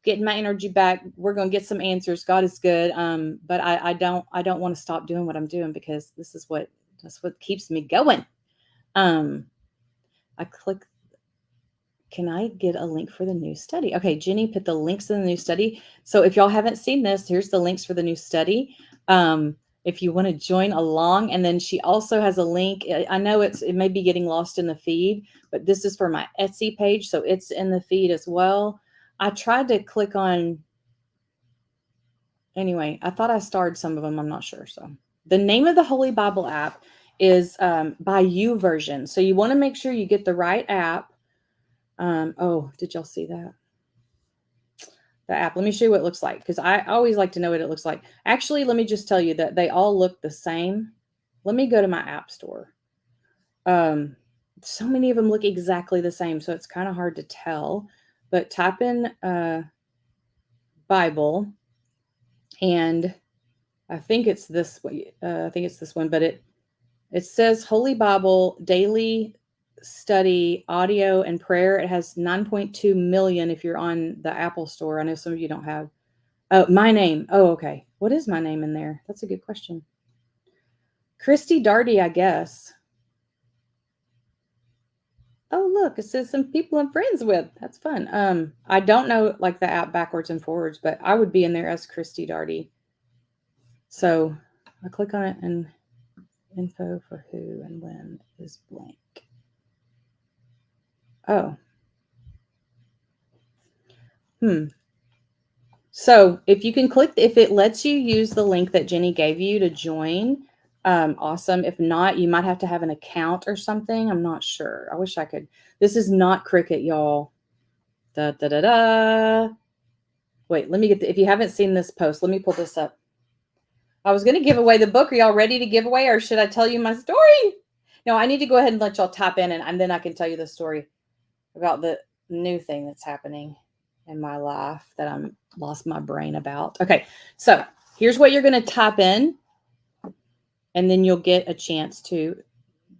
[SPEAKER 1] getting my energy back. We're going to get some answers. God is good. But I don't want to stop doing what I'm doing, because that's what keeps me going. I click. Can I get a link for the new study? Okay, Jenny put the links in the new study. So if y'all haven't seen this, here's the links for the new study. If you want to join along, and then she also has a link. I know it may be getting lost in the feed, but this is for my Etsy page, so it's in the feed as well. I tried to click on. Anyway, I thought I starred some of them. I'm not sure. So The name of the Holy Bible app is by YouVersion. So you want to make sure you get the right app. Oh, did y'all see that? The app. Let me show you what it looks like, because I always like to know what it looks like. Actually, let me just tell you that they all look the same. Let me go to my app store. So many of them look exactly the same, so it's kind of hard to tell. But type in Bible, and I think it's this way. I think it's this one, but it says Holy Bible Daily Study Audio and Prayer. It has 9.2 million if you're on the Apple Store. I know some of you don't have. Oh, my name. Oh, okay. What is my name in there? That's a good question. Christy Darty, I guess. Oh, look, it says some people I'm friends with. That's fun. I don't know like the app backwards and forwards, but I would be in there as Christy Darty. So I click on it and info for who and when is blank. Oh. So if you can click, if it lets you use the link that Jenny gave you to join, awesome. If not, you might have to have an account or something. I'm not sure. I wish I could. This is not Cricket, y'all. Da, da, da, da. Wait, let me get if you haven't seen this post, let me pull this up. I was going to give away the book. Are y'all ready to give away, or should I tell you my story? No, I need to go ahead and let y'all tap in, and then I can tell you the story about the new thing that's happening in my life that I'm lost my brain about. Okay, so here's what you're going to type in, and then you'll get a chance to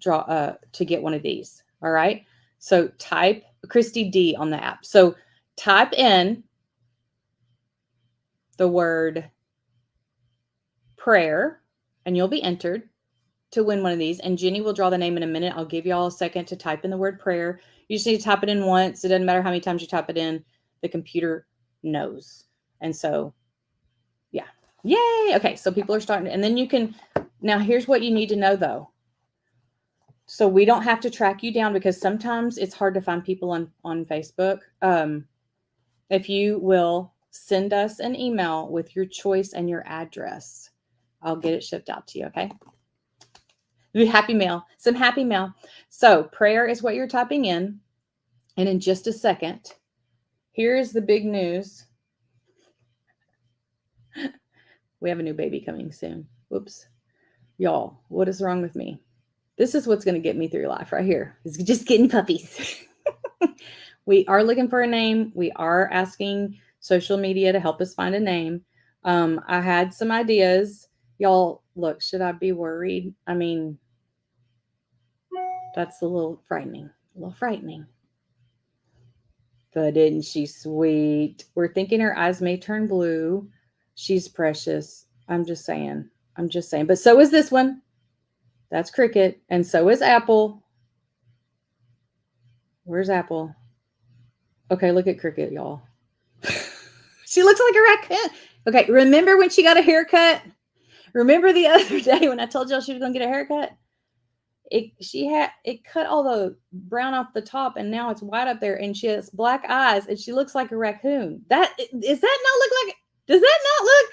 [SPEAKER 1] draw to get one of these. All right. So type Christy D on the app. So type in the word prayer, and you'll be entered to win one of these. And Jenny will draw the name in a minute. I'll give you all a second to type in the word prayer. You just need to type it in once. It doesn't matter how many times you type it in. The computer knows. And so, yeah. Yay. Okay. So people are starting. And then you can, now here's what you need to know though. So we don't have to track you down, because sometimes it's hard to find people on Facebook. If you will send us an email with your choice and your address, I'll get it shipped out to you. Okay. Happy mail, some happy mail. So prayer is what you're typing in. And in just a second, here's the big news. We have a new baby coming soon. Whoops. Y'all, what is wrong with me? This is what's going to get me through life right here. It's just getting puppies. We are looking for a name. We are asking social media to help us find a name. I had some ideas. Y'all, look, should I be worried? I mean, that's a little frightening. But isn't she sweet? We're thinking her eyes may turn blue. She's precious. I'm just saying. But so is this one. That's Cricket. And so is Apple. Where's Apple? Okay, look at Cricket, y'all. She looks like a raccoon. Okay, remember when she got a haircut? Remember the other day when I told y'all she was going to get a haircut? It cut all the brown off the top, and now it's white up there, and she has black eyes, and she looks like a raccoon. Does that not look?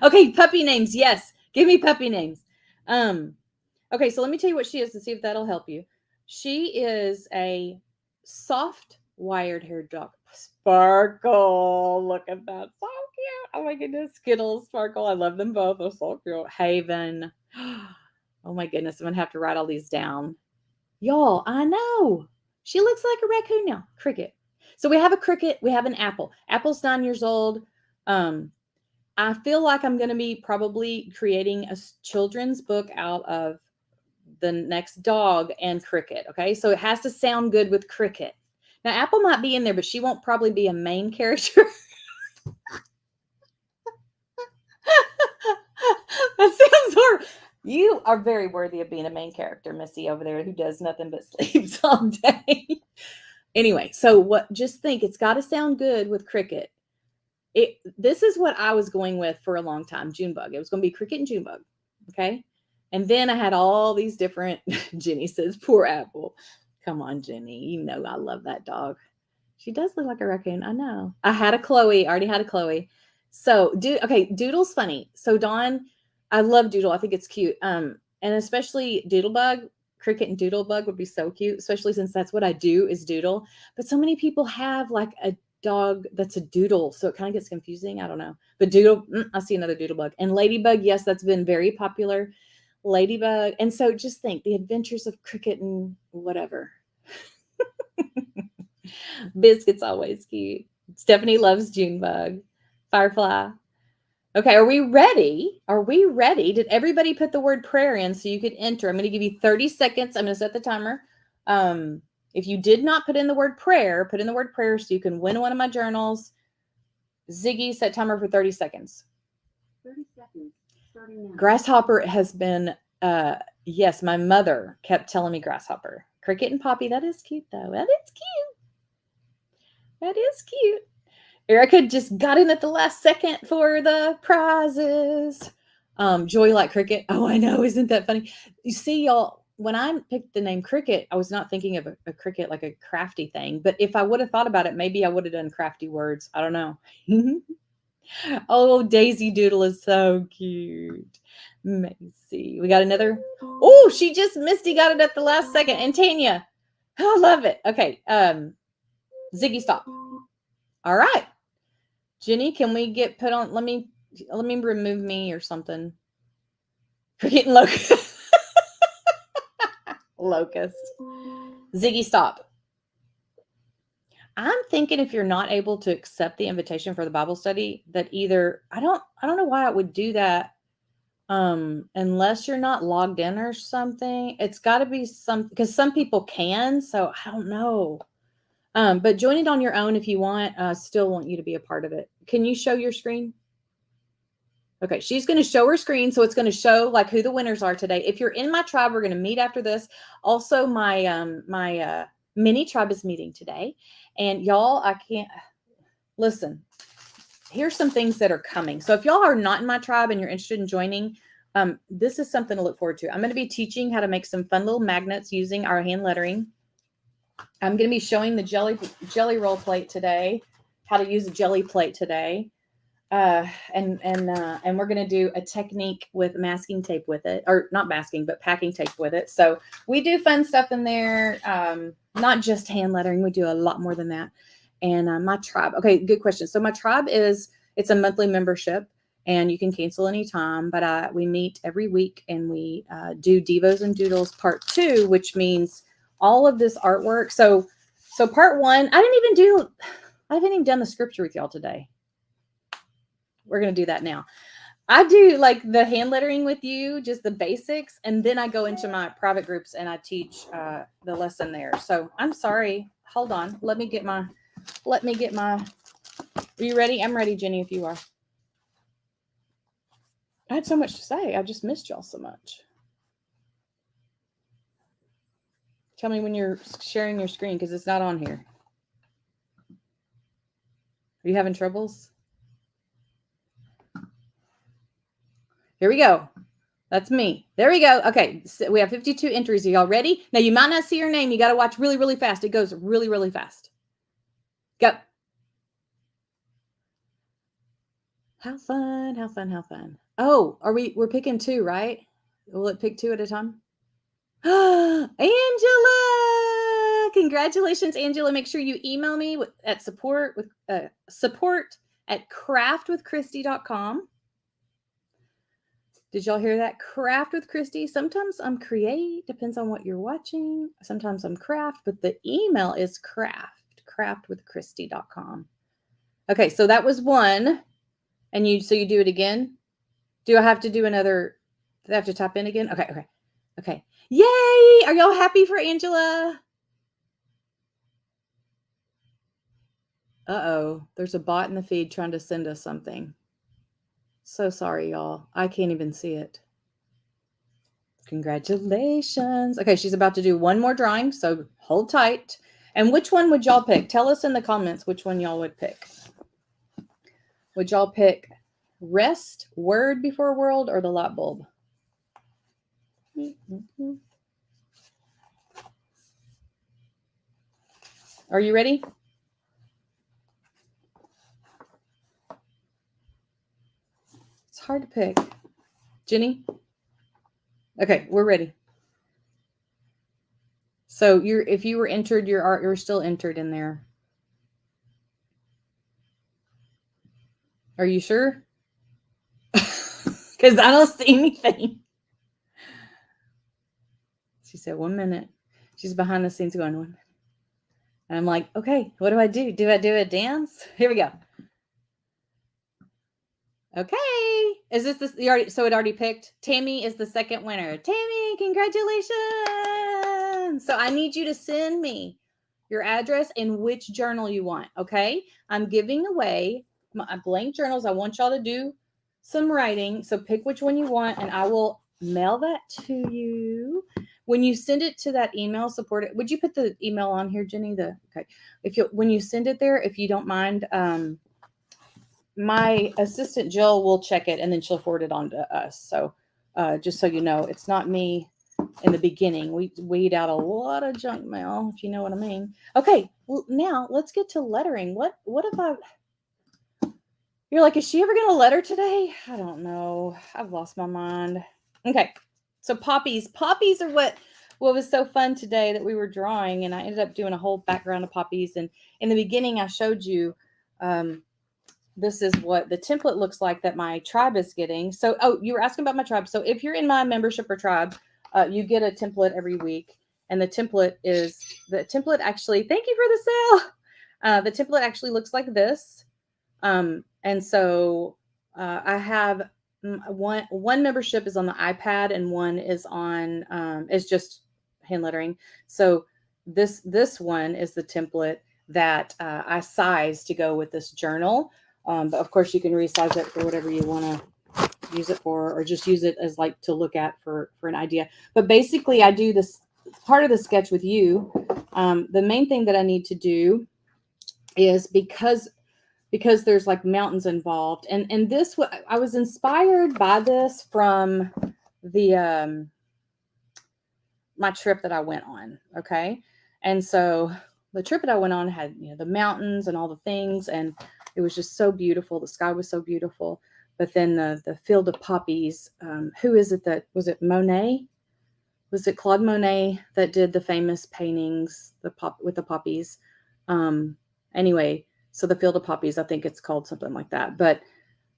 [SPEAKER 1] Okay, puppy names. Yes, give me puppy names. Okay, so let me tell you what she is to see if that'll help you. She is a soft wired haired dog. Sparkle, look at that, so cute. Oh my goodness, Skittles, Sparkle, I love them both. They're so cute. Haven. Oh my goodness, I'm gonna have to write all these down. Y'all, I know. She looks like a raccoon now. Cricket. So we have a Cricket, we have an Apple. Apple's 9 years old. I feel like I'm gonna be probably creating a children's book out of the next dog and Cricket. Okay, so it has to sound good with Cricket. Now, Apple might be in there, but she won't probably be a main character. That sounds horrible. You are very worthy of being a main character, Missy over there, who does nothing but sleeps all day. Anyway, so just think, it's got to sound good with Cricket. This is what I was going with for a long time, Junebug. It was going to be Cricket and Junebug. Okay. And then I had all these different, Jenny says, poor Apple. Come on, Jenny. You know I love that dog. She does look like a raccoon. I know. I already had a Chloe. So Doodle's funny. So Dawn, I love Doodle. I think it's cute. And especially Doodlebug, Cricket and Doodlebug would be so cute, especially since that's what I do is doodle. But so many people have like a dog that's a doodle, so it kind of gets confusing. I don't know. But Doodle, I see another Doodlebug. And Ladybug, yes, that's been very popular. Ladybug. And so just think the adventures of Cricket and whatever. Biscuit's always cute. Stephanie loves Junebug. Firefly. Okay, are we ready? Are we ready? Did everybody put the word prayer in so you could enter? I'm going to give you 30 seconds. I'm going to set the timer. If you did not put in the word prayer, put in the word prayer so you can win one of my journals. Ziggy, set timer for 30 seconds.
[SPEAKER 2] 30 seconds. Starting now.
[SPEAKER 1] Grasshopper has been, yes, my mother kept telling me Grasshopper. Cricket and Poppy, that is cute though. That is cute. That is cute. Erica just got in at the last second for the prizes. Joy like Cricket. Oh, I know. Isn't that funny? You see, y'all, when I picked the name Cricket, I was not thinking of a cricket like a crafty thing. But if I would have thought about it, maybe I would have done crafty words. I don't know. Oh, Daisy Doodle is so cute. Macy. We got another. Oh, she just Misty got it at the last second. And Tanya. I love it. Okay. Ziggy, stop. All right. Jenny, can we get put on? Let me remove me or something. We're getting locust. Locust. Ziggy, stop. I'm thinking if you're not able to accept the invitation for the Bible study, that either I don't know why it would do that. Unless you're not logged in or something. It's got to be because some people can, so I don't know. But join it on your own if you want. Still want you to be a part of it. Can you show your screen? Okay, she's going to show her screen, so it's going to show like who the winners are today. If you're in my tribe, we're going to meet after this. Also, my mini tribe is meeting today, and y'all, I can't listen. Here's some things that are coming. So if y'all are not in my tribe and you're interested in joining, this is something to look forward to. I'm going to be teaching how to make some fun little magnets using our hand lettering. I'm going to be showing the jelly roll plate today, how to use a jelly plate today. And we're going to do a technique with masking tape with it, or not masking, but packing tape with it. So we do fun stuff in there. Not just hand lettering. We do a lot more than that. And my tribe. Okay, good question. So my tribe it's a monthly membership and you can cancel anytime, but we meet every week and we do Devos and Doodles part 2, which means all of this artwork. So part 1, I haven't even done the scripture with y'all today. We're going to do that now. I do like the hand lettering with you, just the basics. And then I go into my private groups and I teach the lesson there. So I'm sorry. Hold on. Let me get my, are you ready? I'm ready, Jenny, if you are. I had so much to say. I just missed y'all so much. Tell me when you're sharing your screen because it's not on here. Are you having troubles? Here we go. That's me. There we go. Okay. So we have 52 entries. Are y'all ready? Now you might not see your name. You got to watch really, really fast. It goes really, really fast. Go. How fun. How fun. How fun. Oh, we're picking 2, right? Will it pick 2 at a time? Angela! Congratulations, Angela. Make sure you email me at support at craftwithchristy.com. Did y'all hear that? Craft with Christy. Sometimes I'm create, depends on what you're watching. Sometimes I'm craft, but the email is craftwithchristy.com. Okay, so that was 1. And you do it again? Do I have to do another? Do I have to type in again? Okay. Yay! Are y'all happy for Angela? Uh-oh. There's a bot in the feed trying to send us something. So sorry, y'all. I can't even see it. Congratulations. Okay, she's about to do one more drawing, so hold tight. And which one would y'all pick? Tell us in the comments which one y'all would pick. Would y'all pick rest, word before world, or the light bulb? Are you ready? hard to pick. Jenny? Okay, we're ready. So if you were entered, you're still entered in there. Are you sure? Because I don't see anything. She said 1 minute. She's behind the scenes going 1 minute. And I'm like, okay, what do I do? Do I do a dance? Here we go. Okay. Is this you already? So it already picked. Tammy is the second winner. Tammy, congratulations. So I need you to send me your address and which journal you want. Okay. I'm giving away my blank journals. I want y'all to do some writing. So pick which one you want and I will mail that to you. When you send it to that email, support it. Would you put the email on here, Jenny? Okay. When you send it there, if you don't mind, my assistant Jill will check it and then she'll forward it on to us. So just so you know, it's not me in the beginning. We weed out a lot of junk mail, if you know what I mean. Okay, well, now let's get to lettering. What if you're like, is she ever going to letter today? I don't know. I've lost my mind. Okay, so poppies. Poppies are what was so fun today that we were drawing, and I ended up doing a whole background of poppies. And in the beginning, I showed you this is what the template looks like that my tribe is getting. So, you were asking about my tribe. So if you're in my membership or tribe, you get a template every week. And the template actually, thank you for the sale. The template actually looks like this. And so I have one membership is on the iPad and one is on, is just hand lettering. So this one is the template that I sized to go with this journal. But of course you can resize it for whatever you want to use it for, or just use it as like to look at for an idea. But basically I do this part of the sketch with you. The main thing that I need to do is because there's like mountains involved, and this, I was inspired by this from the my trip that I went on. Okay. And so the trip that I went on had, the mountains and all the things, and it was just so beautiful. The sky was so beautiful. But then the field of poppies, who is it that, was it Monet? Was it Claude Monet that did the famous paintings, with the poppies? Anyway, so the field of poppies, I think it's called something like that. But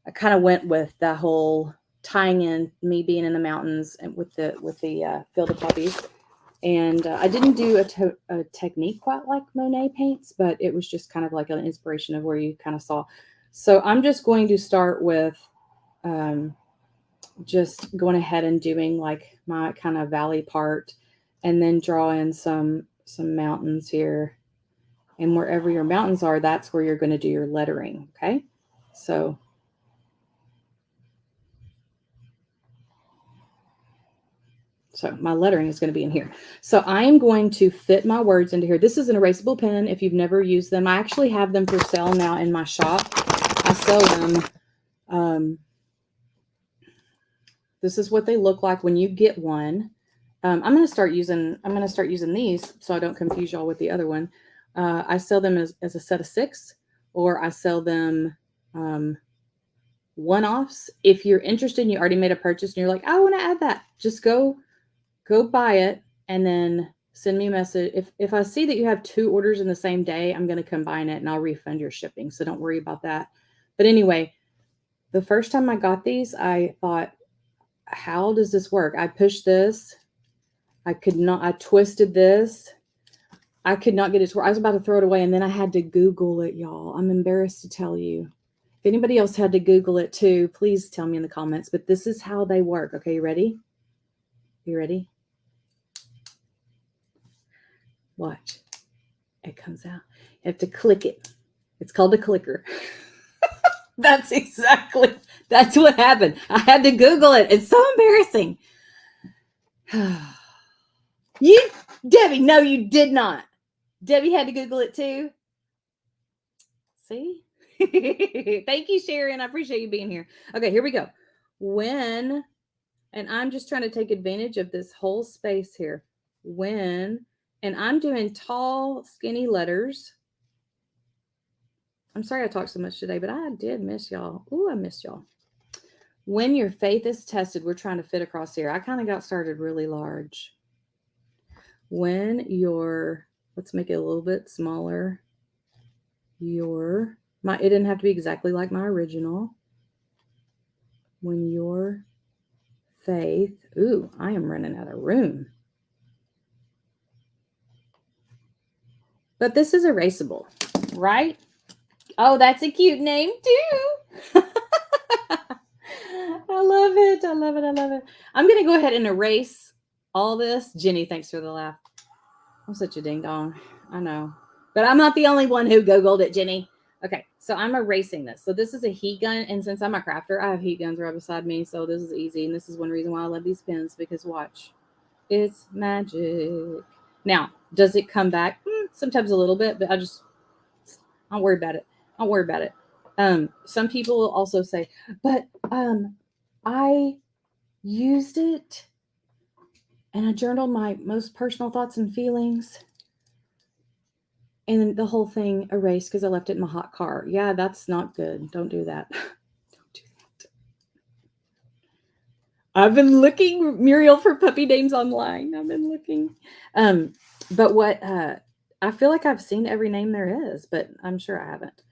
[SPEAKER 1] I kind of went with that whole tying in me being in the mountains and with the field of poppies. And I didn't do a technique quite like Monet paints, but it was just kind of like an inspiration of where you kind of saw. So I'm just going to start with just going ahead and doing like my kind of valley part, and then draw in some mountains here. And wherever your mountains are, that's where you're going to do your lettering. Okay. So my lettering is going to be in here. So I am going to fit my words into here. This is an erasable pen. If you've never used them, I actually have them for sale now in my shop. I sell them. This is what they look like when you get one. I'm going to start using these so I don't confuse y'all with the other one. I sell them as a set of 6, or I sell them one-offs. If you're interested and you already made a purchase and you're like, I want to add that, just go buy it and then send me a message. If I see that you have 2 orders in the same day, I'm going to combine it and I'll refund your shipping. So don't worry about that. But anyway, the first time I got these, I thought, how does this work? I pushed this. I twisted this. I could not get it to work. I was about to throw it away, and then I had to Google it, y'all. I'm embarrassed to tell you. If anybody else had to Google it too, please tell me in the comments. But this is how they work. Okay, you ready? You ready? Watch. It comes out. You have to click it. It's called a clicker. That's what happened. I had to Google it. It's so embarrassing. Debbie, no, you did not. Debbie had to Google it too. See? Thank you, Sharon. I appreciate you being here. Okay, here we go. And I'm just trying to take advantage of this whole space here. And I'm doing tall, skinny letters. I'm sorry I talked so much today, but I did miss y'all. Ooh, I missed y'all. When your faith is tested, we're trying to fit across here. I kind of got started really large. When let's make it a little bit smaller. It didn't have to be exactly like my original. When your faith, I am running out of room. But this is erasable, right? Oh, that's a cute name too. I love it. I love it. I love it. I'm going to go ahead and erase all this. Jenny, thanks for the laugh. I'm such a ding dong. I know. But I'm not the only one who Googled it, Jenny. Okay, so I'm erasing this. So this is a heat gun. And since I'm a crafter, I have heat guns right beside me. So this is easy. And this is one reason why I love these pens, because watch. It's magic. Now, does it come back? Sometimes a little bit, but I don't worry about it. Don't worry about it. Some people will also say, but I used it and I journaled my most personal thoughts and feelings, and the whole thing erased because I left it in my hot car. Yeah, that's not good. Don't do that. Don't do that. I've been looking, Muriel, for puppy names online. I've been looking. But what I feel like I've seen every name there is, but I'm sure I haven't.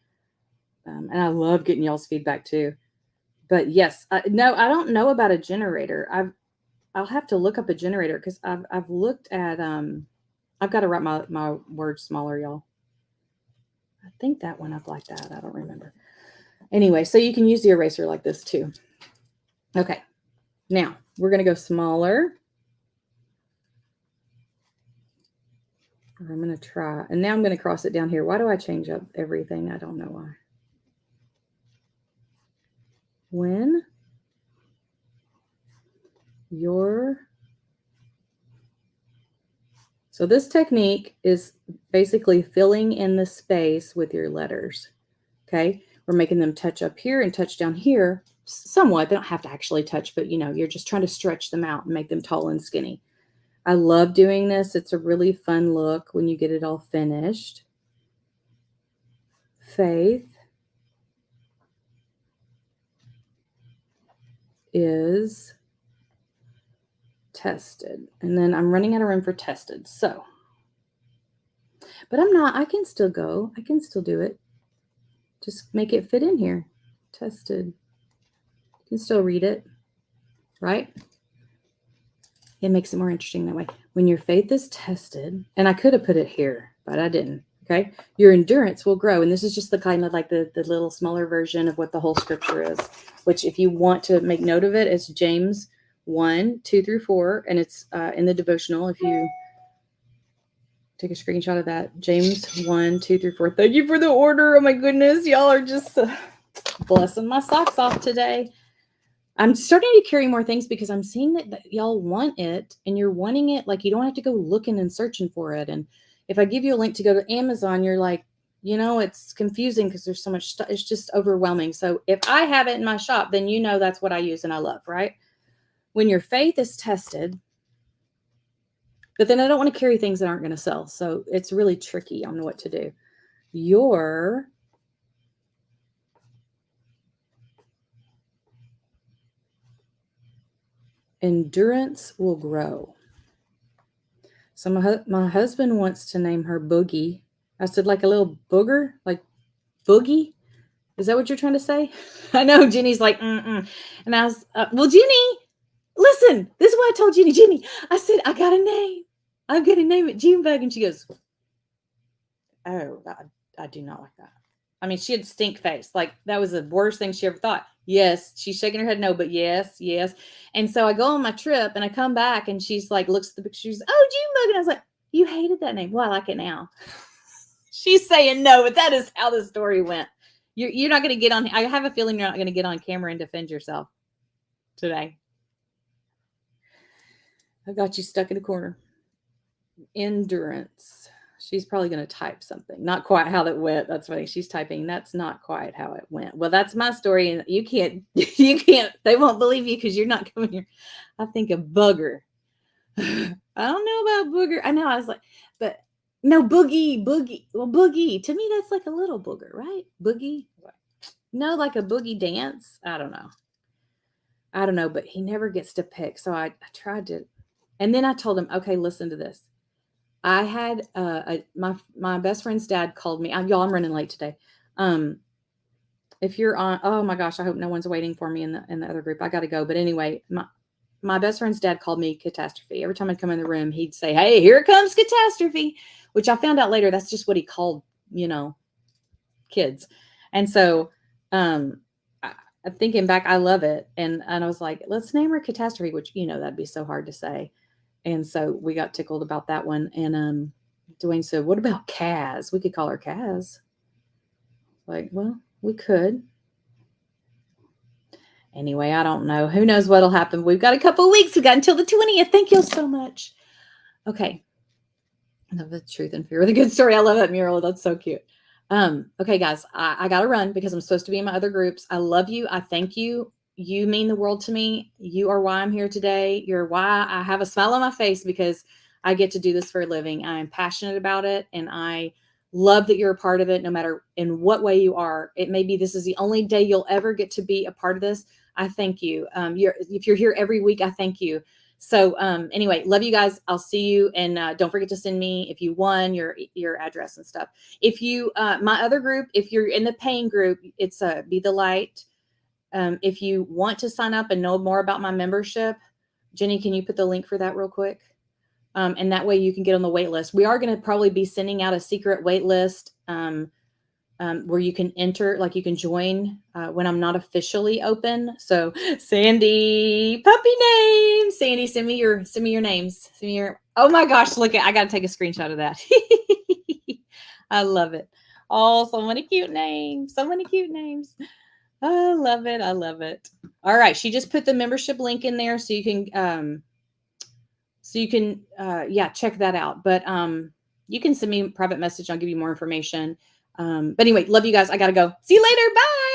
[SPEAKER 1] And I love getting y'all's feedback too. But yes, no, I don't know about a generator. I'll have to look up a generator because I've looked at I've got to write my words smaller, y'all. I think that went up like that. I don't remember. Anyway, so you can use the eraser like this too. Okay, now we're going to go smaller. I'm going to try, and now I'm going to cross it down here. Why do I change up everything? I don't know why. When so this technique is basically filling in the space with your letters. Okay, we're making them touch up here and touch down here somewhat. They don't have to actually touch, but you're just trying to stretch them out and make them tall and skinny. I love doing this. It's a really fun look when you get it all finished. Faith is tested. And then I'm running out of room for tested. So, but I'm not. I can still go. I can still do it. Just make it fit in here. Tested. You can still read it, right? It makes it more interesting that way. When your faith is tested, and I could have put it here, but I didn't. Okay. Your endurance will grow. And this is just the kind of like the little smaller version of what the whole scripture is, which if you want to make note of it, it's James 1:2-4. And it's in the devotional. If you take a screenshot of that, James 1:2-4. Thank you for the order. Oh my goodness. Y'all are just blessing my socks off today. I'm starting to carry more things because I'm seeing that y'all want it, and you're wanting it. Like, you don't have to go looking and searching for it. And if I give you a link to go to Amazon, you're like, it's confusing because there's so much stuff. It's just overwhelming. So if I have it in my shop, then that's what I use and I love, right? When your faith is tested, but then I don't want to carry things that aren't going to sell. So it's really tricky on what to do. Your endurance will grow. So my husband wants to name her Boogie. I said, like a little booger, like Boogie. Is that what you're trying to say? I know Jenny's like, And I was, well, Jenny, listen, this is what I told Jenny. I said, I got a name. I'm going to name it Junebug. And she goes, oh, I do not like that. I mean, she had stink face. Like, that was the worst thing she ever thought. Yes. She's shaking her head no, but yes. And so I go on my trip and I come back and she's like, looks at the picture. She's, oh, Junebug. And I was like, you hated that name. Well, I like it now. She's saying no, but that is how the story went. You're not going to get on. I have a feeling you're not going to get on camera and defend yourself today. I got you stuck in a corner. Endurance. She's probably going to type something. Not quite how that went. That's funny. She's typing. That's not quite how it went. Well, that's my story. And you can't, they won't believe you because you're not coming here. I think a bugger. I don't know about booger. I know. I was like, but no, boogie. Well, boogie. To me, that's like a little booger, right? Boogie. No, like a boogie dance. I don't know. I don't know, but he never gets to pick. So I tried to, and then I told him, okay, listen to this. I had my best friend's dad called me. Y'all, I'm running late today. If you're on, oh my gosh, I hope no one's waiting for me in the other group. I got to go. But anyway, my best friend's dad called me catastrophe. Every time I'd come in the room, he'd say, "Hey, here comes catastrophe," which I found out later that's just what he called, kids. And so, thinking back, I love it. And I was like, let's name her catastrophe, which that'd be so hard to say. And so we got tickled about that one. And Dwayne said, "What about Kaz? We could call her Kaz." Like, well, we could. Anyway, I don't know. Who knows what'll happen? We've got a couple of weeks. We got until the 20th. Thank you so much. Okay. I love the truth and fear with a good story. I love that mural. That's so cute. Okay, guys, I got to run because I'm supposed to be in my other groups. I love you. I thank you. You mean the world to me. You are why I'm here today. You're why I have a smile on my face because I get to do this for a living. I am passionate about it, and I love that you're a part of it, no matter in what way you are. It may be this is the only day you'll ever get to be a part of this. I thank you. If you're here every week, I thank you. So anyway, love you guys. I'll see you. And don't forget to send me, if you won, your address and stuff. If you, my other group, if you're in the paying group, it's Be the Light. If you want to sign up and know more about my membership, Jenny, can you put the link for that real quick? And that way you can get on the wait list. We are going to probably be sending out a secret wait list where you can enter, like you can join when I'm not officially open. So Sandy, puppy names. Sandy, send me your names. Send me your, oh my gosh, I got to take a screenshot of that. I love it. Oh, so many cute names. So many cute names. I love it. I love it. All right. She just put the membership link in there so you can, check that out. But you can send me a private message. I'll give you more information. But anyway, love you guys. I got to go. See you later. Bye.